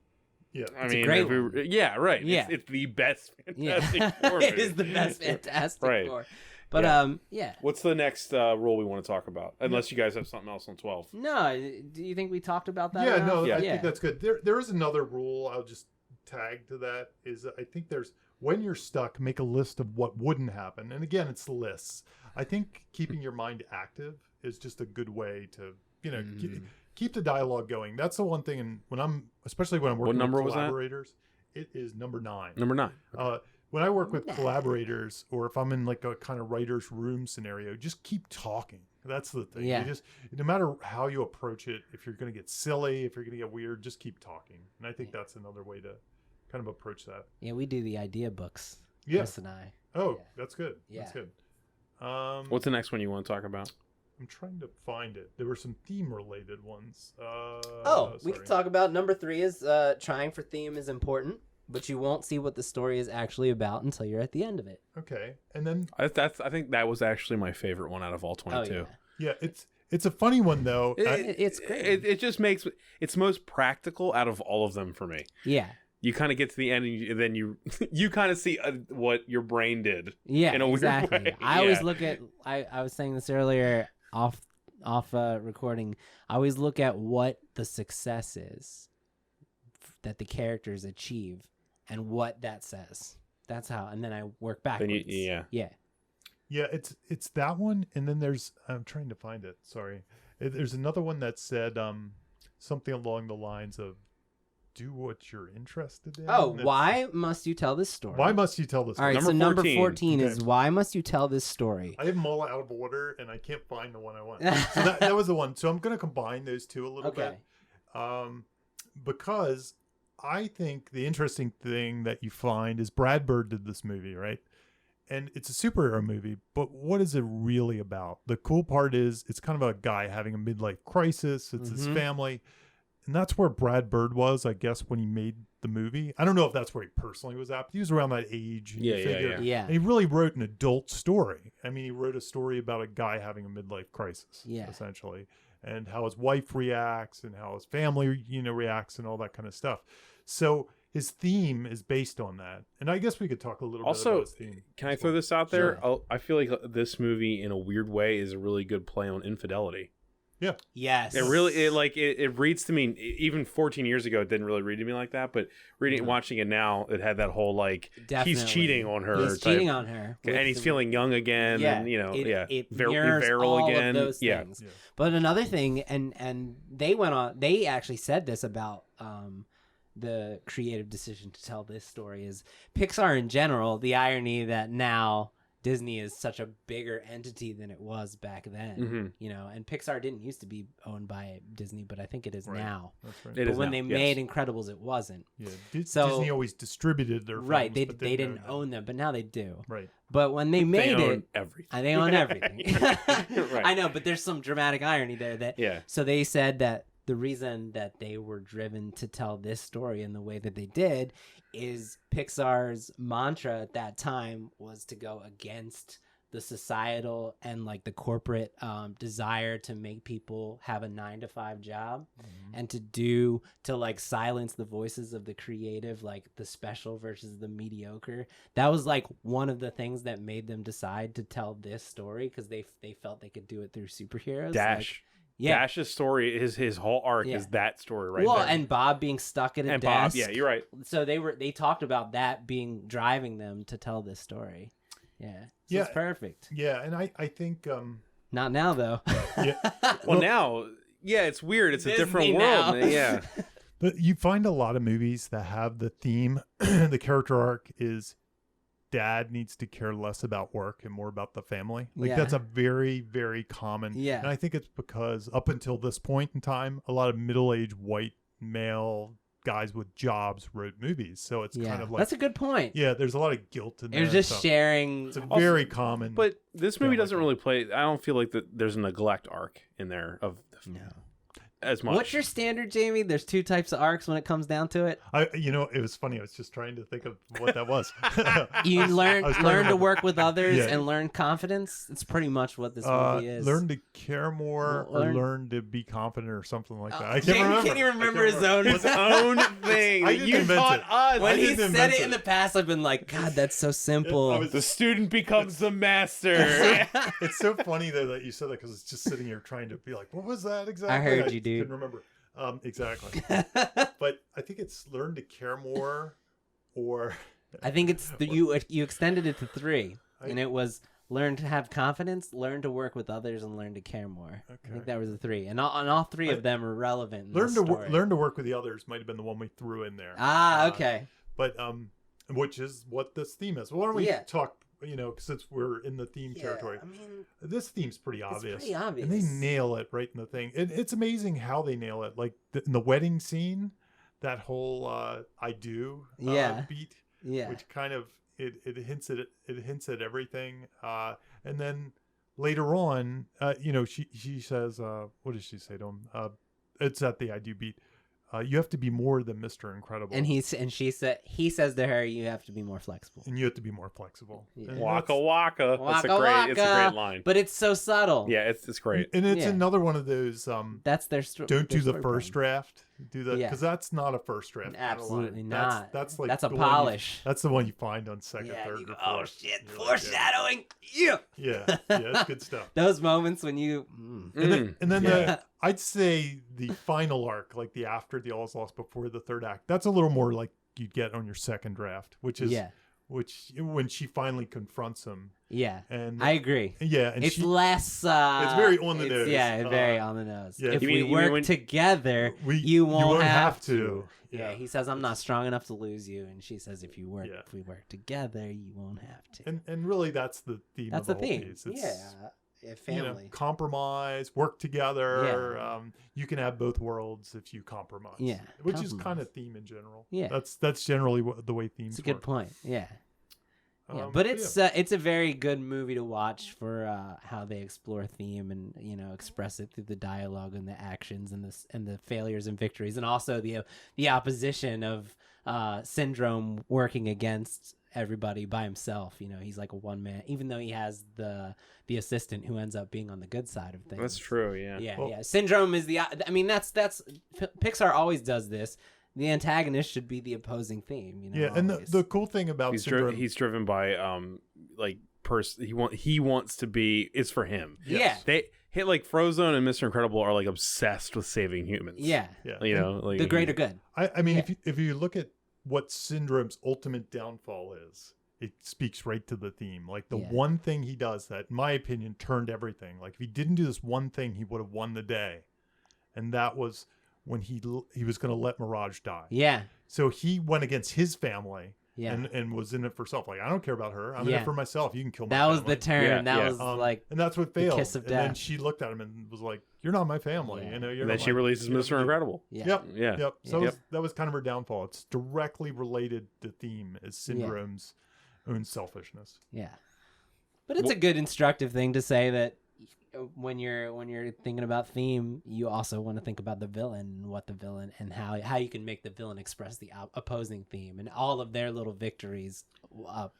Yeah, I mean, right. Yeah. It's the best Fantastic Four. It is the best Fantastic right. Four. But yeah. What's the next rule we want to talk about? Unless you guys have something else on 12. No, do you think we talked about that? Yeah, enough? no, I think that's good. There is another rule I'll just tag to that is I think there's when you're stuck, make a list of what wouldn't happen. And again, it's lists. I think keeping your mind active is just a good way to, keep the dialogue going. That's the one thing. And especially when I'm working with collaborators, it is number 9. Number 9. When I work with collaborators or if I'm in like a kind of writer's room scenario, just keep talking. That's the thing. Yeah. No matter how you approach it, if you're going to get silly, if you're going to get weird, just keep talking. And I think that's another way to kind of approach that. Yeah, we do the idea books. Yeah. Chris and I. Oh, that's good. Yeah. That's good. What's the next one you want to talk about? I'm trying to find it. There were some theme-related ones. We can talk about number 3 is trying for theme is important, but you won't see what the story is actually about until you're at the end of it. Okay, and then I think that was actually my favorite one out of all 22. Oh, yeah, it's a funny one though. It's great. It just makes it's most practical out of all of them for me. Yeah. You kind of get to the end, and then you kind of see what your brain did. Yeah, in a exactly. weird way. I always look at. I was saying this earlier off recording. I always look at what the success is that the characters achieve and what that says. That's how, and then I work backwards. Yeah. It's that one, and then I'm trying to find it. Sorry, there's another one that said something along the lines of do what you're interested in. Oh, why must you tell this story? Why must you tell this story? All right, Number so number 14 Okay. is why must you tell this story? I have them all out of order, and I can't find the one I want. So that was the one. So I'm going to combine those two a little bit. Because I think the interesting thing that you find is Brad Bird did this movie, right? And it's a superhero movie, but what is it really about? The cool part is it's kind of a guy having a midlife crisis. It's his family. And that's where Brad Bird was, I guess, when he made the movie. I don't know if that's where he personally was at, but he was around that age. And Yeah. And he really wrote an adult story. I mean, he wrote a story about a guy having a midlife crisis, essentially, and how his wife reacts and how his family, reacts and all that kind of stuff. So his theme is based on that. And I guess we could talk a little bit about his theme. Can I throw this out there? Sure. I feel like this movie, in a weird way, is a really good play on infidelity. Yeah. Yes. It really it reads to me. Even 14 years ago, it didn't really read to me like that. But watching it now, it had that whole he's cheating on her. He's cheating on her, and he's feeling young again. Yeah, and it virile all again. Of those things. Yeah. But another thing, and they went on. They actually said this about the creative decision to tell this story is Pixar in general. The irony that now Disney is such a bigger entity than it was back then, and Pixar didn't used to be owned by Disney, but I think it is now. That's right. It but is when now, they made Incredibles, it wasn't. Yeah, Disney always distributed their films, They but didn't own them, but now they do. Right. But when they made it, everything. they own everything. Right. I know, but there's some dramatic irony there. So they said that the reason that they were driven to tell this story in the way that they did is Pixar's mantra at that time was to go against the societal and the corporate desire to make people have a 9-to-5 job and to silence the voices of the creative, the special versus the mediocre. That was one of the things that made them decide to tell this story because they felt they could do it through superheroes. Dash's story, his whole arc is that story right there. And Bob being stuck at a desk. Bob, yeah, you're right. So they talked about that driving them to tell this story. Yeah. So it's perfect. Yeah, and I think not now though. Well, now, it's weird. It's Disney a different now. world. Yeah. But you find a lot of movies that have the theme, the character arc is dad needs to care less about work and more about the family. Like Yeah. that's a very, very common. Yeah. And I think it's because up until this point in time, a lot of middle-aged white male guys with jobs wrote movies. So it's kind of like, that's a good point. yeah, there's a lot of guilt in It there. was and just stuff. sharing. It's a very common. But this movie Yeah, doesn't really play. I don't feel like there's a neglect arc in there of No. as much. What's your standard, Jamie? There's 2 types of arcs when it comes down to it. it was funny. I was just trying to think of what that was. You learn I was trying to work with others Yeah. and learn confidence. It's pretty much what this movie is. Learn to care more Well, or learn to be confident or something like that. I can't Jamie remember. can't even remember I can't his own. his own thing? I didn't You invent taught it. us. When I he didn't said invent it in it. the past, I've been like, God, that's so simple. The student becomes the master. It's so funny though that you said that because it's just sitting here trying to be like, what was that exactly? I heard you, dude. Couldn't remember. Exactly. But I think it's learn to care more, or I think it's you extended it to 3, and it was learn to have confidence, learn to work with others, and learn to care more. I think Okay. that was the 3, and all 3 of them are relevant. In learn this to story. learn to work with the others might have been the one we threw in there. Okay. But which is what this theme is. Well, why don't we Yeah. talk? Since we're in the theme territory. I mean, This theme's pretty obvious. pretty obvious. And they nail it right in the thing. It's amazing how they nail it. Like in the wedding scene, that whole "I do" beat, yeah, which kind of it hints at everything. And then later on, she says, what does she say to him? It's at the "I do" beat. You have to be more than Mr. Incredible. and he says to her, you have to be more flexible. And you have to be more flexible. Yeah. And Waka that's- waka. It's a great line. But it's so subtle. Yeah, it's great. And it's Yeah. another one of those That's their story. don't do the first draft. Do that Yeah. because that's not a first draft. kind of Absolutely line. not. That's like That's a the one you- polish. That's the one you find on second, Yeah, third, you go, or oh fourth. shit, You're like, yeah. foreshadowing. Yeah. Yeah, it's good stuff. Those moments when you. And then Yeah. I'd say the final arc, like the after the all is lost before the third act, that's a little more like you'd get on your second draft, which is when she finally confronts him. Yeah. And I agree. yeah, and It's she, less. it's very on the nose. Yeah, very on the nose. yeah. If You we mean work when- together, we, you won't have to. Yeah, he says, "I'm not strong enough to lose you," and she says, "If we work together, you won't have to." And really, that's the theme. That's of the the whole theme. piece. It's, Yeah, family. compromise, work together. Yeah. You can have both worlds if you compromise. Yeah, which is compromise. kind of theme in general. Yeah. that's generally the way themes It's a good work. point. Yeah. Yeah, Um, but it's a very good movie to watch for how they explore theme and express it through the dialogue and the actions and the failures and victories, and also the opposition of Syndrome working against everybody by himself. He's like a one man, even though he has the assistant who ends up being on the good side of things. That's true. Yeah. Yeah, Well- yeah. Syndrome is that's Pixar always does this. The antagonist should be the opposing theme. Yeah, and always. the cool thing about He's Syndrome, he's driven by he wants to be. It's for him. yeah. They hit like Frozone and Mr. Incredible are like obsessed with saving humans. Yeah. yeah, You know, like The greater good. I mean, Yeah. if you look at what Syndrome's ultimate downfall is, it speaks right to the theme. Like the Yeah. one thing he does that, in my opinion, turned everything. Like if he didn't do this one thing, he would have won the day, and that was when he was going to let Mirage die. Yeah. So he went against his family. Yeah. And was in it for self. Like I don't care about her. I'm in Yeah. it for myself. You can kill my That was family. the turn. Yeah, that yeah. was like and that's what the failed. kiss of and then death. she looked at him and was like, "You're not my family." Yeah. You're And then not she my- releases you know, Mr. Incredible. yeah. Yep. Yeah. Yep. So Yep. that was kind of her downfall. It's directly related to theme is Syndrome's own selfishness. Yeah. But it's a good instructive thing to say that when you're thinking about theme, you also want to think about the villain and what the villain and how you can make the villain express the opposing theme and all of their little victories,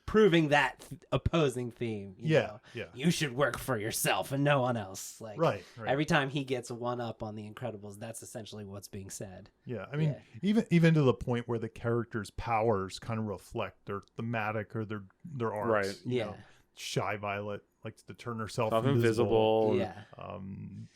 proving that opposing theme. You know? Yeah. You should work for yourself and no one else. Like Right. every time he gets one up on the Incredibles, that's essentially what's being said. Yeah. I mean, even to the point where the characters' powers kind of reflect their thematic or their arcs. Right. You Yeah. know, Shy Violet likes to turn herself Invisible. Yeah. Um,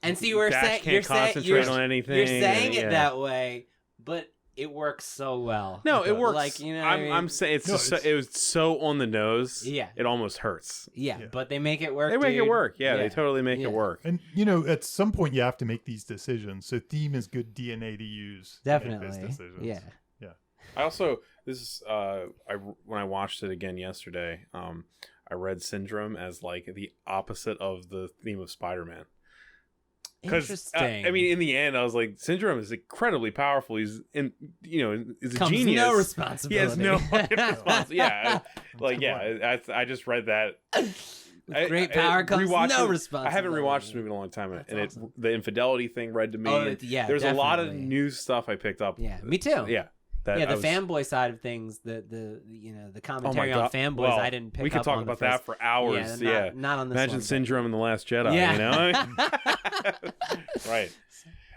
And see, we're Dash saying can't you're saying concentrate you're, on anything. you're saying Yeah. it that way, but it works so well. No, it works. Like what I mean? I'm saying it's No, just it was so on the nose. Yeah. It almost hurts. Yeah, Yeah. but they make it work. They make it dude. work. Yeah, they totally make Yeah. it work. and at some point you have to make these decisions. So theme is good DNA to use. To make those Definitely. decisions. Yeah. Yeah. I also when I watched it again yesterday, I read Syndrome as like the opposite of the theme of Spider-Man. Interesting. I mean, in the end, I was like, Syndrome is incredibly powerful. He's is a Comes genius. no responsibility. He has no responsibility. Yeah, like I just read that. With great power comes no responsibility. I haven't rewatched this movie in a long time, and awesome. the infidelity thing read to me. Oh, there's a lot of definitely. new stuff I picked up. Yeah, me too. Yeah. The fanboy side of things, the commentary on fanboys, well, I didn't pick up on. We could talk about that for hours. Yeah, not on this Imagine one, Syndrome and The Last Jedi. Yeah. Right.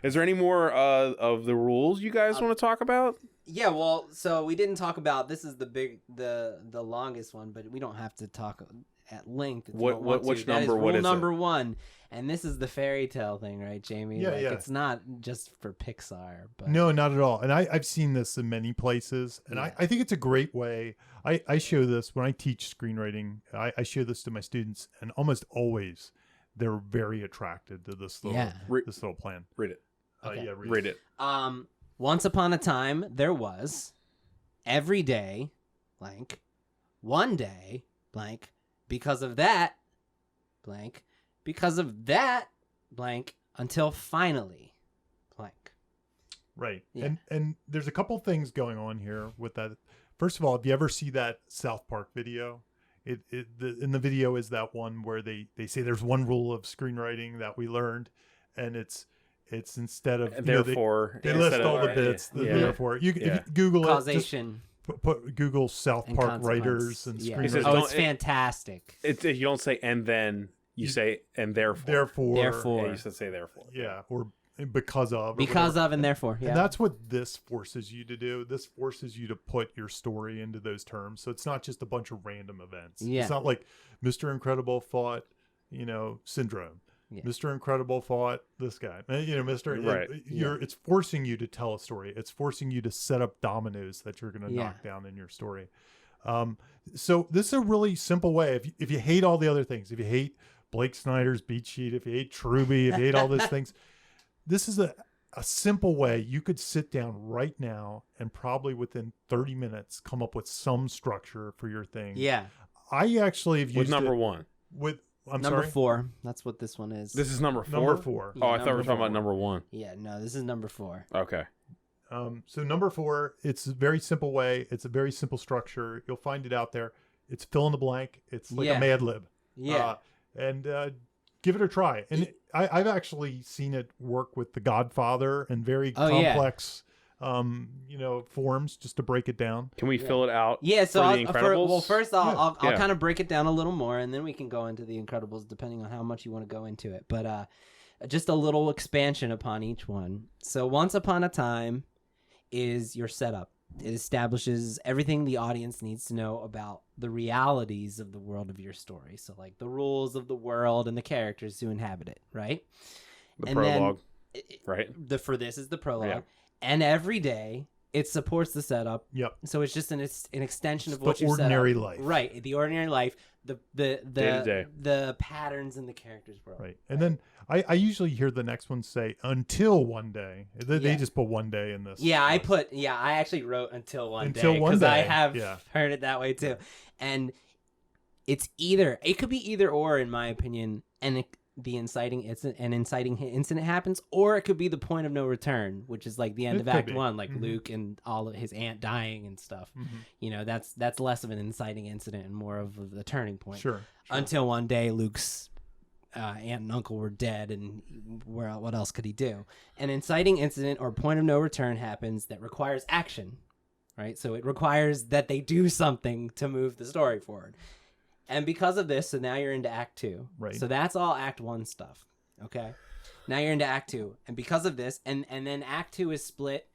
Is there any more of the rules you guys want to talk about? Yeah, well, so we didn't talk about, this is the longest one, but we don't have to talk at length. If you don't want which to. That number? is What rule is number it? 1, and this is the fairy tale thing, right, Jamie? Yeah, yeah. It's not just for Pixar, but No, not at all. And I've seen this in many places, and Yeah. I think it's a great way. I show this when I teach screenwriting. I show this to my students, and almost always they're very attracted to this little plan. Read it. Okay. Yeah, Read it. Once upon a time, there was every day, blank, one day, blank, because of that, blank, because of that, blank, until finally, blank. Right. Yeah. And there's a couple things going on here with that. First of all, if you ever see that South Park video, in the video is that one where they say there's one rule of screenwriting that we learned, and it's instead of therefore they list all the bits. Therefore, if you Google Causation. Put Google South and Park consequence. writers and Yeah. screenwriters. Oh, it's fantastic. You don't say and then. You say and Therefore. Yeah, you should say therefore. Yeah, or because of. Because of and therefore. Yeah. And that's what this forces you to do. This forces you to put your story into those terms. So it's not just a bunch of random events. Yeah. It's not like Mr. Incredible fought, Syndrome. Yeah. Mr. Incredible fought this guy. Mr. Right. It's forcing you to tell a story. It's forcing you to set up dominoes that you're going to knock down in your story. So this is a really simple way. If you hate all the other things, if you hate Blake Snyder's beat sheet, if you hate Truby, if you hate all those things, this is a simple way you could sit down right now and probably within 30 minutes come up with some structure for your thing. Yeah. I actually have used with number it 1. Number 4. That's what this one is. This is number 4. Number 4. Oh, I thought we were talking about number 1. Yeah, no, this is number 4. Okay. So number 4, it's a very simple way. It's a very simple structure. You'll find it out there. It's fill in the blank. It's like a Mad Lib. Yeah. And give it a try. And I've actually seen it work with The Godfather and very complex, forms just to break it down. Can we fill it out? Yeah. So for The Incredibles? first I'll kind of break it down a little more, and then we can go into The Incredibles depending on how much you want to go into it. But just a little expansion upon each one. So Once Upon a Time is your setup. It establishes everything the audience needs to know about the realities of the world of your story. So like the rules of the world and the characters who inhabit it, right? The prologue, right? For this is the prologue. Yeah. And every day it supports the setup. Yep. So it's just an extension of It's what the you set ordinary up. life. Right. The ordinary life, the Day-to-day. the patterns in the character's world. Right. And then I usually hear the next one say until one day. They just put one day in this. Yeah, I actually wrote until one day. Until one because I day, have yeah. heard it that way too. And it could be either or in my opinion, and an inciting incident happens, or it could be the point of no return, which is like the end It of could Act be. 1, like Mhm. Luke and all of his aunt dying and stuff. Mhm. That's less of an inciting incident and more of the turning point. Sure. Until one day Luke's aunt and uncle were dead, and what else could he do? An inciting incident or point of no return happens that requires action, right? So it requires that they do something to move the story forward. And because of this, so now you're into Act 2. Right. So that's all Act 1 stuff, okay? Now you're into Act 2. And because of this, and then Act 2 is split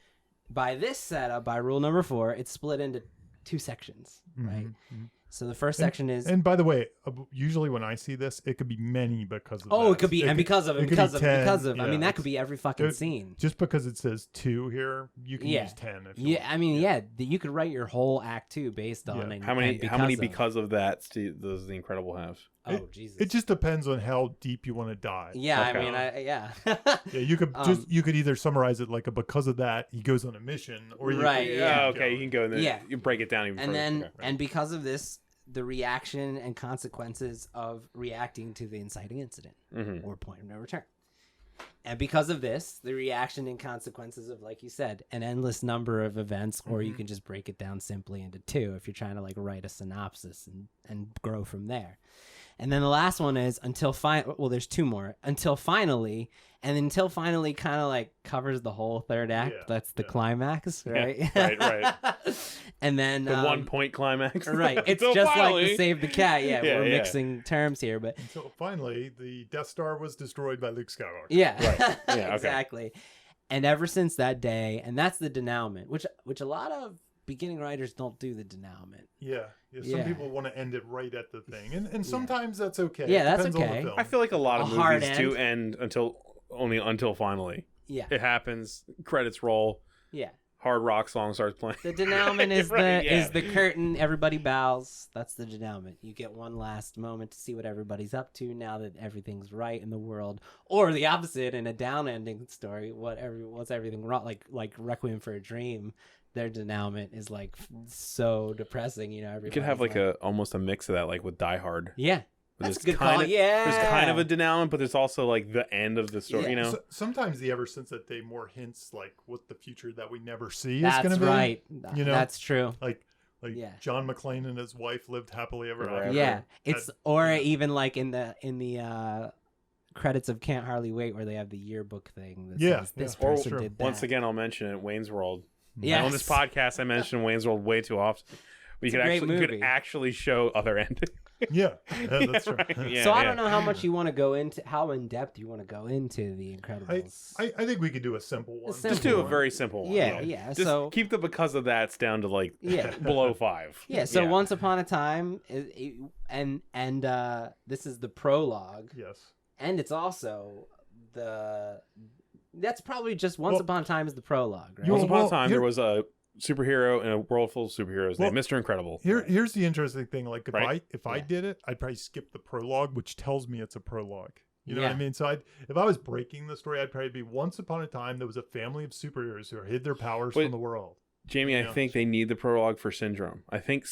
by this setup, by rule number 4, it's split into 2 sections, right? Mhm. So the first section is... And by the way, usually when I see this, it could be many because of Oh, that. it could be, and because of, it and could be because of, 10, because of. I yeah, mean, that it's- could be every fucking scene. Just because it says 2 here, you can Yeah. use 10. If you Yeah, want. I mean, you could write your whole Act 2 based on Yeah. and How many because of. because of that does The Incredible have? Oh Jesus. It just depends on how deep you want to dive. Yeah, Okay. I mean, yeah. Yeah, you could you could either summarize it like because of that he goes on a mission, or you Right, could, yeah. Okay, you can go in there. Yeah. You break it down even And further. then, Okay. and because of this, the reaction and consequences of reacting to the inciting incident or point of no return. And because of this, the reaction and consequences of, like you said, an endless number of events, or you can just break it down simply into two if you're trying to like write a synopsis and grow from there. And then the last one is well, there's two more. Until finally, and until finally kind of like covers the whole third act. Yeah, That's the yeah. climax, right? Right. And then The 1 point climax. right. It's Until just finally. like to save the cat. Yeah, Yeah, we're yeah. mixing terms here, but until finally the Death Star was destroyed by Luke Skywalker. yeah, Right. Yeah, okay. exactly. And ever since that day, and that's the denouement, which a lot of beginning writers don't do the denouement. Yeah. Some Yeah. people want to end it right at the thing, and sometimes that's okay. Yeah, It that's depends on the okay. film. I feel like a lot of A hard movies do end until finally. Yeah, It happens. Credits roll. yeah. Hard rock song starts playing. The denouement is Right, yeah. is the curtain. Everybody bows. That's the denouement. You get one last moment to see what everybody's up to now that everything's right in the world, or the opposite in a down ending story. What's everything wrong? Like Requiem for a Dream. Their denouement is like so depressing. You know, You could have like almost a mix of that, like with Die Hard. yeah. Where That's a there's good call. Yeah, There's kind of a denouement, but there's also like the end of the story. Yeah. You know, Sometimes the Ever Since That Day more hints like what the future that we never see is That's going to be. right. You know? That's true. Like Yeah. John McClane and his wife lived happily ever Right. after. Yeah, it's That- or yeah. even like in the credits of Can't Hardly Wait where they have the yearbook thing. That Yeah, says this yeah. Or person sure. did that. once again, I'll mention it. Wayne's World. Yes. On this podcast, I mentioned Wayne's World way too often. We It's a could great actually movie. show other endings. Yeah, that's right. Right, yeah. So I don't know how much you want to go into, how in depth you want to go into the Incredibles. I think we could do a simple one. simple Just do a one. very simple one. Yeah, yeah. Just So keep the because of that's down to like yeah, below 5. yeah. So Once Upon a Time, and this is the prologue, Yes. and it's also that's probably just Once Upon a Time is the prologue, right? You- Once upon Well, a time, here- there was a superhero in a world full of superheroes named Mr. Incredible. Here's the interesting thing. Like if I Yeah. did it, I'd probably skip the prologue, which tells me it's a prologue. You know what I Yeah. mean? So if I was breaking the story, I'd probably be Once Upon a Time there was a family of superheroes who hid their powers Wait. from the world. Jamie, Yeah. I think they need the prologue for Syndrome. I think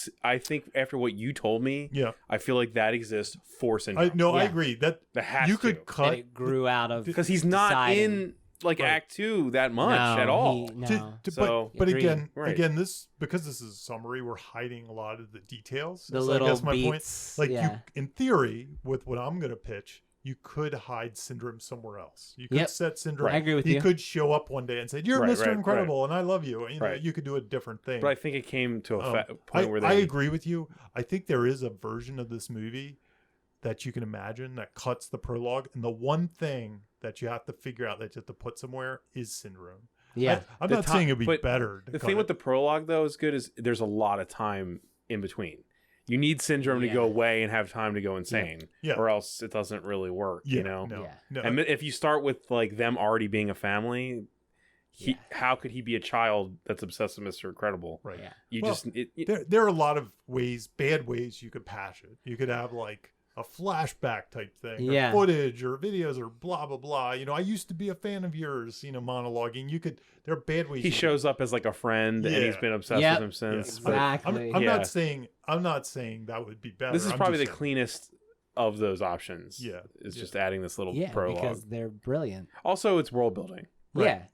after what you told me, Yeah. I feel like that exists for Syndrome. I Yeah. agree that That has you to. could And cut it grew out of Because he's not deciding. in like Right. Act 2 that much No, at all. No. So- but Agreed. again, Right. this because this is a summary, we're hiding a lot of the details. The So little I guess my beats. point, like yeah. you, in theory, with what I'm gonna pitch, you could hide Syndrome somewhere else. You could Yep. set Syndrome. I agree with he you. could show up one day and say, "You're Right, Mr. right, Incredible, and I love you." You know, Right. you could do a different thing. But I think it came to a point I, where I they agree with you. I think there is a version of this movie that you can imagine that cuts the prologue, and the one thing that you have to figure out that you have to put somewhere is Syndrome. Yeah. I'm The not ti- saying it'd be but better. To The cut thing with it. the prologue though is good is there's a lot of time in between. You need Syndrome to go Yeah. away and have time to go insane, Yeah. or else it doesn't really work. Yeah, You know. no, Yeah. no. And if you start with like them already being a family, Yeah. how could he be a child that's obsessed with Mr. Incredible? right. Yeah. You Well, just There are a lot of bad ways you could patch it. You could have like a flashback type thing, Yeah. or footage, or videos, or blah blah blah. You know, I used to be a fan of yours. You know, monologuing. You could. There are bad ways. he you could- shows up as like a friend and he's Yeah. been obsessed Yep. with him since. Yeah. but Exactly. I'm Yeah. not saying that would be better. This is I'm probably the just saying- cleanest of those options. Yeah. It's Yeah. just adding this little Yeah, prologue. because they're brilliant. Also, it's world building. Right. Yeah.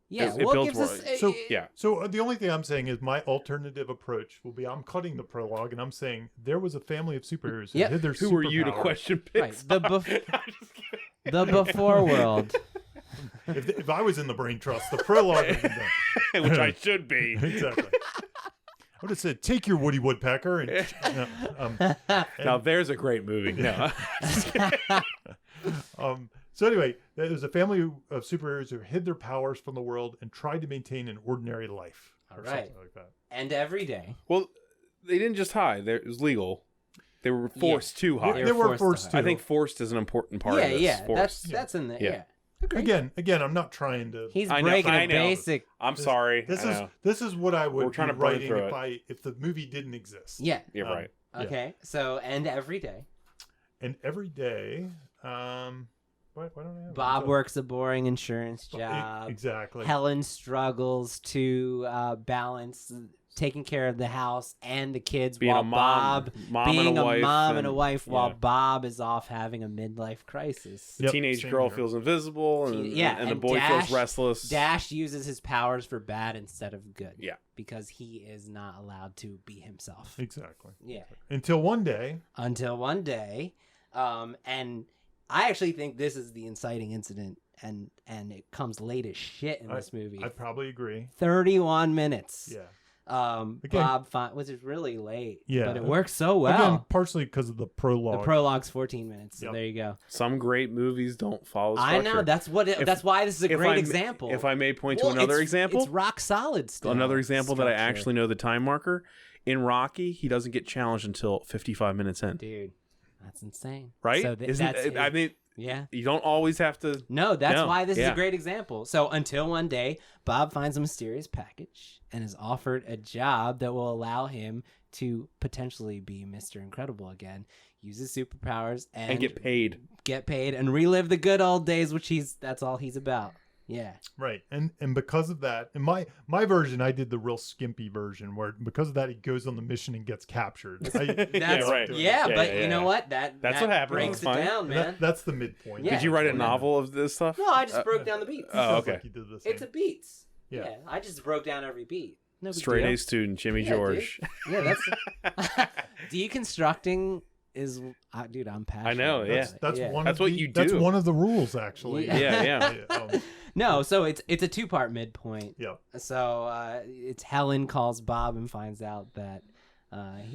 Yeah. It What builds gives us world. So- Yeah. So the only thing I'm saying is my alternative approach will be I'm cutting the prologue and I'm saying there was a family of superheroes who Yep. hid their Who are you to superpowers. question Right, Pixar? the I'm just kidding. the before world. If I was in the brain trust, the prologue would be done. Which I should be. Exactly. I would have said, take your Woody Woodpecker and Now there's a great movie. No. so anyway, there was a family of superheroes who hid their powers from the world and tried to maintain an ordinary life. All or right. something like that. And every day. Well, they didn't just hide. It was legal. They were forced to hide. They They were were forced forced to to. I think forced is an important part Yeah, of this. yeah. Forced. That's in the Yeah. yeah. Agreed. Again, I'm not trying to. He's I know, breaking I a know. basic. I'm sorry. This I is know. this is what I would We're trying be to burn writing through it. if the movie didn't exist. Yeah. You're right. Yeah. Okay. So and every day. And every day, why don't I have Bob works a boring insurance job. Exactly. Helen struggles to balance taking care of the house and the kids Being while a mom being and a wife, mom and a wife while yeah. Bob is off having a midlife crisis. The teenage same girl here. feels invisible, and the boy feels restless. Dash uses his powers for bad instead of good. Yeah. Because he is not allowed to be himself. Exactly. Yeah. Until one day. Until one day. And I actually think this is the inciting incident, and it comes late as shit in this movie. I probably agree. 31 minutes. Yeah. Again, which is really late. Yeah. But it works so well. Again, partially because of the prologue. The prologue's 14 minutes. So Yep. there you go. Some great movies don't follow I structure. know. That's why this is a great example. If I may point to another example. It's rock solid still. Another example that I structure. actually know the time marker. In Rocky, he doesn't get challenged until 55 minutes in. Dude, that's insane. Right? So I mean, yeah. you don't always have to... No, that's why this is yeah. a great example. So until one day, Bob finds a mysterious package and is offered a job that will allow him to potentially be Mr. Incredible again, use his superpowers and get paid. Get paid and relive the good old days, which that's all he's about. Yeah. Right. And because of that, in my version, I did the real skimpy version where because of that, he goes on the mission and gets captured. That's right. Yeah, but you know what? That's what happens. brings it Fine. down, man. That's the midpoint. Yeah. Did you write a novel of this stuff? No, I just broke down the beats. Oh, okay. Like you did the same. It's a beats. Yeah. Yeah, I just broke down every beat. No big Straight deal. A student, Jimmy Yeah, George. Dude. Yeah, that's deconstructing is, dude. I'm passionate. I know. Yeah. That's Yeah. one. That's of what the, you That's do. one of the rules, actually. Yeah. No, so it's a 2-part midpoint. Yeah. So it's Helen calls Bob and finds out that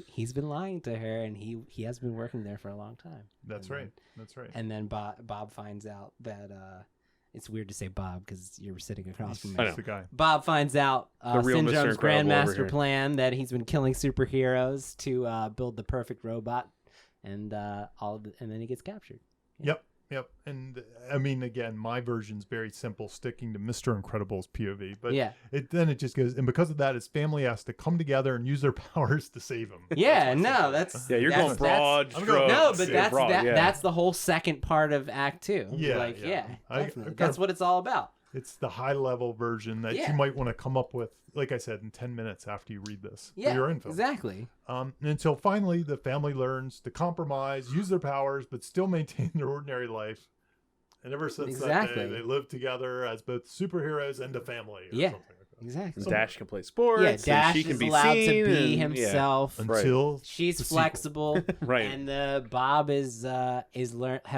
he's been lying to her, and he has been working there for a long time. That's right. That's right. And then Bob finds out that it's weird to say Bob because you're sitting across from me. I know. That's the guy. Bob finds out The real Mr. Syndrome's Incredible over grandmaster here. plan that he's been killing superheroes to build the perfect robot, and and then he gets captured. Yep. And I mean, again, my version's very simple, sticking to Mr. Incredible's POV. But Yeah. then it just goes, and because of that, his family has to come together and use their powers to save him. Yeah, That's no, what's that's Yeah, you're going broad I'm strokes. going- no, but Yeah, that's broad, yeah. that's the whole second part of Act 2. Yeah, like yeah. definitely. I That's what it's all about. It's the high level version that Yeah. you might want to come up with, like I said, in 10 minutes after you read this. Yeah, for your info. exactly. Until finally the family learns to compromise, use their powers, but still maintain their ordinary life. And ever since that Exactly. day, they live together as both superheroes and a family. Or Yeah. something like that. Exactly. Dash can play sports. Yeah, and Dash she can is be allowed seen to be and- yeah. himself. Until She's the sequel. flexible, Right. and Bob has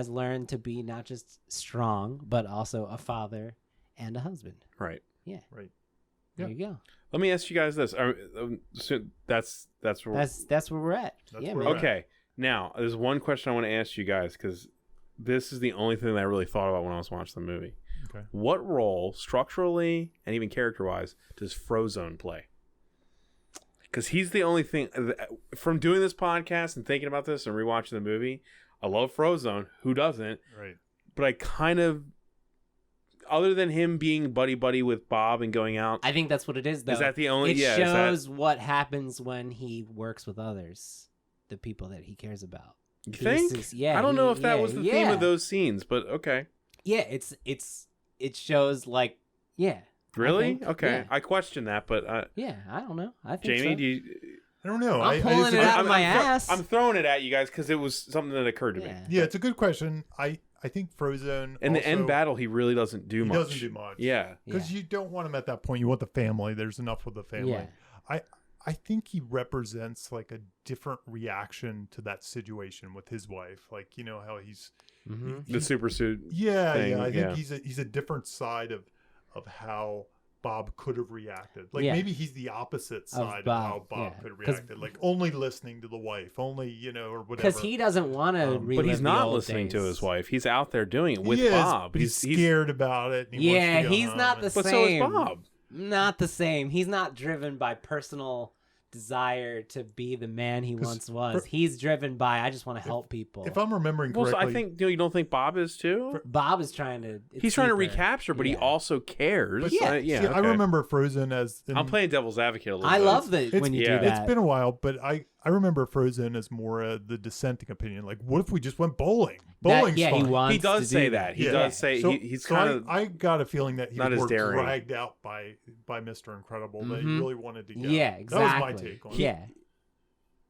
learned to be not just strong, but also a father and a husband. Right. Yeah, Right. there Yeah. you go. Let me ask you guys this. So that's where That's where we're at. That's Yeah, where man. we're okay. Now, there's one question I want to ask you guys because this is the only thing that I really thought about when I was watching the movie. Okay. What role, structurally and even character-wise, does Frozone play? Because he's the only thing from doing this podcast and thinking about this and rewatching the movie. I love Frozone. Who doesn't? Right. But I kind of, other than him being buddy with Bob and going out, I think that's what it is, though. is that the only? It yeah. shows what happens when he works with others, the people that he cares about. You think? Yeah, I don't know if that was the theme yeah. of those scenes, but okay. Yeah, it shows like Really? think, Okay. yeah. I question that, but yeah. I don't know. I think Jamie, so. do you? I don't know. I'm pulling it out of my ass. I'm throwing it at you guys because it was something that occurred to me. Yeah, it's a good question. I think Frozone. In the also, end battle, he really doesn't do he much. doesn't do much. Yeah. Because you don't want him at that point. You want the family. There's enough with the family. Yeah. I think he represents like a different reaction to that situation with his wife. Like, you know how he's The super suit. yeah, thing, yeah. I yeah. think he's a different side of how Bob could have reacted. Like Yeah. maybe he's the opposite side of, Bob, how Bob yeah. could have 'Cause- reacted. Like only listening to the wife, only, you know, or whatever. Because he doesn't want to relive But he's the not old listening to days. his wife. He's out there doing it with He is, Bob. but he's scared about it. And he Yeah, wants to go he's home not and- the But so same. is Bob. Not the same. He's not driven by personal desire to be the man he 'Cause once was. He's driven by, I just want to help people. If I'm remembering Well, correctly, so I think you don't think Bob is too. Bob is trying to. He's trying to recapture, but he Yeah. also cares. But Yeah. I okay. remember Frozen as. I'm playing devil's advocate a little I bit. love that It's- when you yeah. do that. It's been a while, but I I remember Frozen as more the dissenting opinion. Like, what if we just went bowling? Bowling's He fun. wants He does to say do that. He Yeah. does say So, he's so kind of I got a feeling that he not was as more daring. dragged out by Mr. Incredible. That he Mhm. really wanted to get. Yeah, exactly. That was my take on it. Yeah.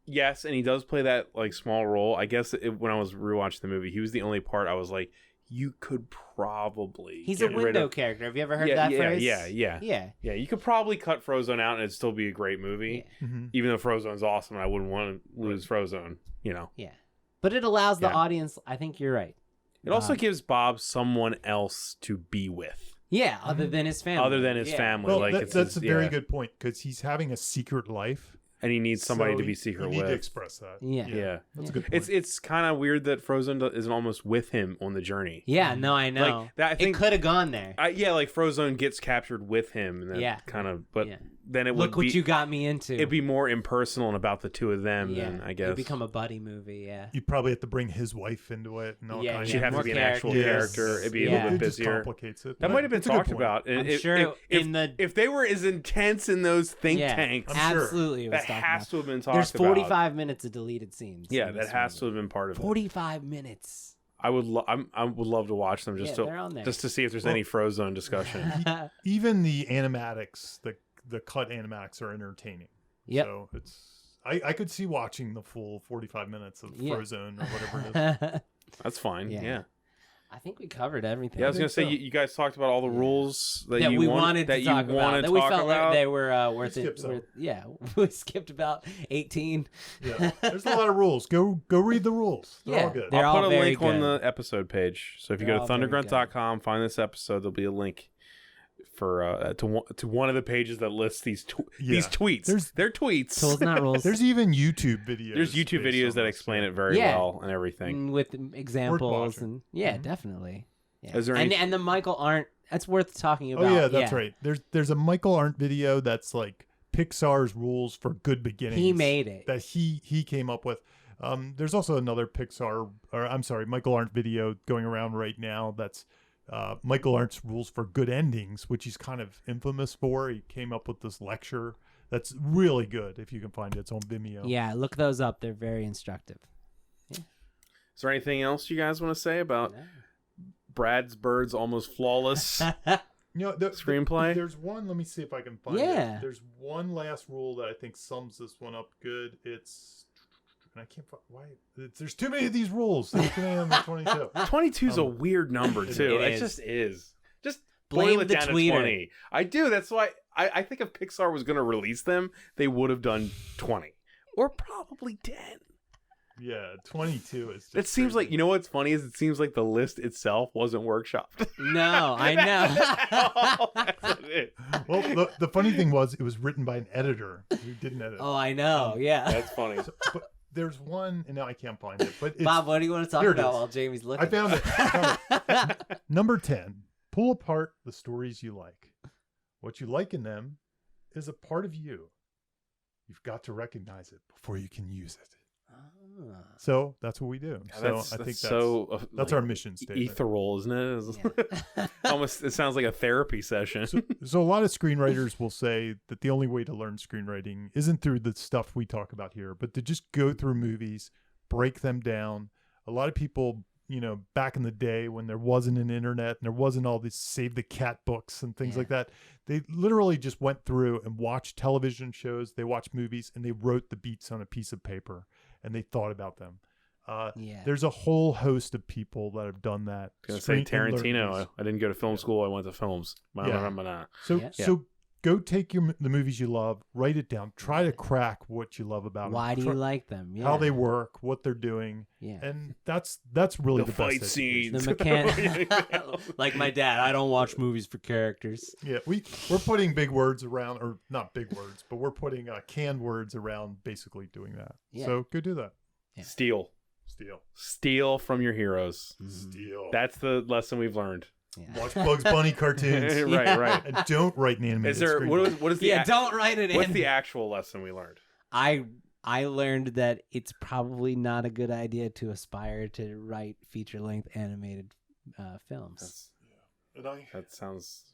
yes, and he does play that like small role. I guess when I was rewatching the movie, he was the only part I was like, you could probably He's a get rid window of. character. Have you ever heard Yeah, that yeah, phrase? yeah. Yeah, you could probably cut Frozone out and it'd still be a great movie. Yeah. Mhm. Even though Frozone's awesome, and I wouldn't want to lose Frozone. You know, Yeah. But it allows the Yeah. audience, I think you're right. it also gives Bob someone else to be with, Yeah, other than his family. other than his Yeah. family. Well, like that's a very yeah. good point because he's having a secret life. and he needs somebody so to be you secret need to with. express that. Yeah. Yeah. That's Yeah. a good point. It's kind of weird that Frozone isn't almost with him on the journey. Yeah, no, I know. Like that, I think it could have gone there. yeah, like Frozone gets captured with him, and then Yeah. kind of, but Yeah. then it Look would what be you got me into. it'd be more impersonal and about the two of them. yeah. Then I It'd guess become a buddy movie, yeah. You probably have to bring his wife into it and all Yeah, kinds she'd of have to more be an actual characters. character. It'd be a Yeah. little It bit just busier. complicates it. That but might have been it's a good talked point. about. I'm If- sure if, in the if they were as intense in those think yeah, tanks, I'm sure. absolutely it was that talked has about. to have been talked There's about. 45 minutes of deleted scenes. Yeah, in that this has to movie. have been part of it. 45 minutes. I would love to watch them just Yeah, they're on there. to see if there's any Frozone discussion. Even the animatics, the cut animatics are entertaining. Yep. So I could see watching the full 45 minutes of Yeah. Frozone or whatever it is. That's fine. Yeah. Yeah. I think we covered everything. Yeah, I was gonna think say so. you guys talked about all the Yeah. rules that, that you we wanted to talk about. That we felt like they were worth skipped it. some. Yeah, we skipped about 18. Yeah. There's a lot of rules. Go read the rules. They're Yeah, all good. they're I'll all put a very link on good. the episode page. So if you They're go to all very good. thundergrunt.com, find this episode, there'll be a link for to one of the pages that lists these Yeah. tweets. They're tweets. Tools not rules. There's even YouTube videos. There's YouTube based videos on that this. explain it very Yeah. well and everything. with examples watching. and yeah, Mhm. definitely. Yeah. Is there any- and the Michael Arndt, that's worth talking about. Oh yeah, that's right. There's a Michael Arndt video that's like Pixar's rules for good beginnings. He made it. that he came up with. There's also another Michael Arndt video going around right now that's Michael Arndt's rules for good endings, which he's kind of infamous for. He came up with this lecture that's really good if you can find it. It's on Vimeo. Yeah, look those up. They're very instructive. Is there anything else you guys want to say about Brad's Bird's almost flawless? You know, Screenplay? There's one. Let me see if I can find Yeah. it. There's one last rule that I think sums this one up good. And I can't find why. There's too many of these rules. There's too many of them. 22. 22 is a weird number too. It It is. just is. Just Blame boil it the down tweeter. to 20. I do. That's why I think if Pixar was going to release them, they would have done 20 or probably 10. Yeah, 22 is. Just It seems crazy. like, you know what's funny is it seems like the list itself wasn't workshopped. No, I know. That's what it is. Well, the funny thing was, it was written by an editor who didn't edit. Oh, I know. Yeah. That's funny. But there's one, and now I can't find it. But it's, Bob, what do you want to talk Here it about is. while Jamie's looking? I found it. Number 10. Pull apart the stories you like. What you like in them is a part of you. You've got to recognize it before you can use it. Ah. So that's what we do. Yeah, So I think that's so that's like, our mission statement. ethereal, isn't it? Yeah. Almost, it sounds like a therapy session. So a lot of screenwriters will say that the only way to learn screenwriting isn't through the stuff we talk about here, but to just go through movies, break them down. A lot of people, back in the day when there wasn't an internet and there wasn't all these Save the Cat books and things Yeah. like that, they literally just went through and watched television shows, they watched movies, and they wrote the beats on a piece of paper and they thought about them. Yeah. There's a whole host of people that have done that. I was going to say Screen- and learned Tarantino. these. I didn't go to film school. I went to films. Yeah. So Yeah. so go take the movies you love, write it down, try to crack what you love about Why them. do you like them? Yeah. How they work, what they're doing, Yeah. and that's really The the, fight best scenes. The mechanic. Like my dad, I don't watch movies for characters. Yeah, we're putting big words around, or not big words, but we're putting canned words around basically doing that. Yeah. So go do that. Yeah. Steal from your heroes. Steal. That's the lesson we've learned. Yeah. Watch Bugs Bunny cartoons. Right. And don't write an animated Is there screenplay. what is the Yeah, don't write it what's in. the actual lesson we learned? I learned that it's probably not a good idea to aspire to write feature-length animated films. And That sounds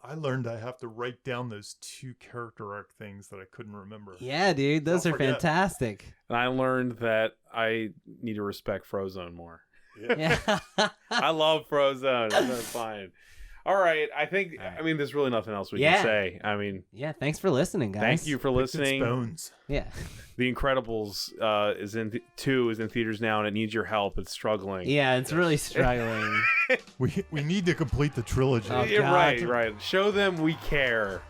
I learned I have to write down those 2 character arc things that I couldn't remember. Yeah, dude, those Don't are forget. fantastic. And I learned that I need to respect Frozone more. Yeah. I love Frozone. That's fine. All right. I think, All right. I mean, there's really nothing else we Yeah. can say. I mean, Yeah, thanks for listening, guys. thank you for Picks its listening. bones. Yeah. The Incredibles is in 2 is in theaters now, and it needs your help. It's struggling. Yeah, it's really struggling. We need to complete the trilogy. Oh, Yeah, God. right. Show them we care.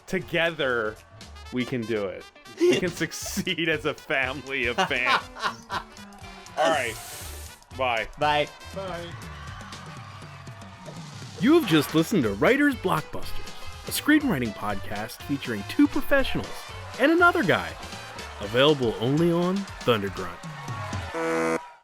Together, we can do it. We can succeed as a family of fans. All right. Bye. Bye. Bye. You have just listened to Writer's Blockbusters, a screenwriting podcast featuring 2 professionals and another guy. Available only on Thundergrunt.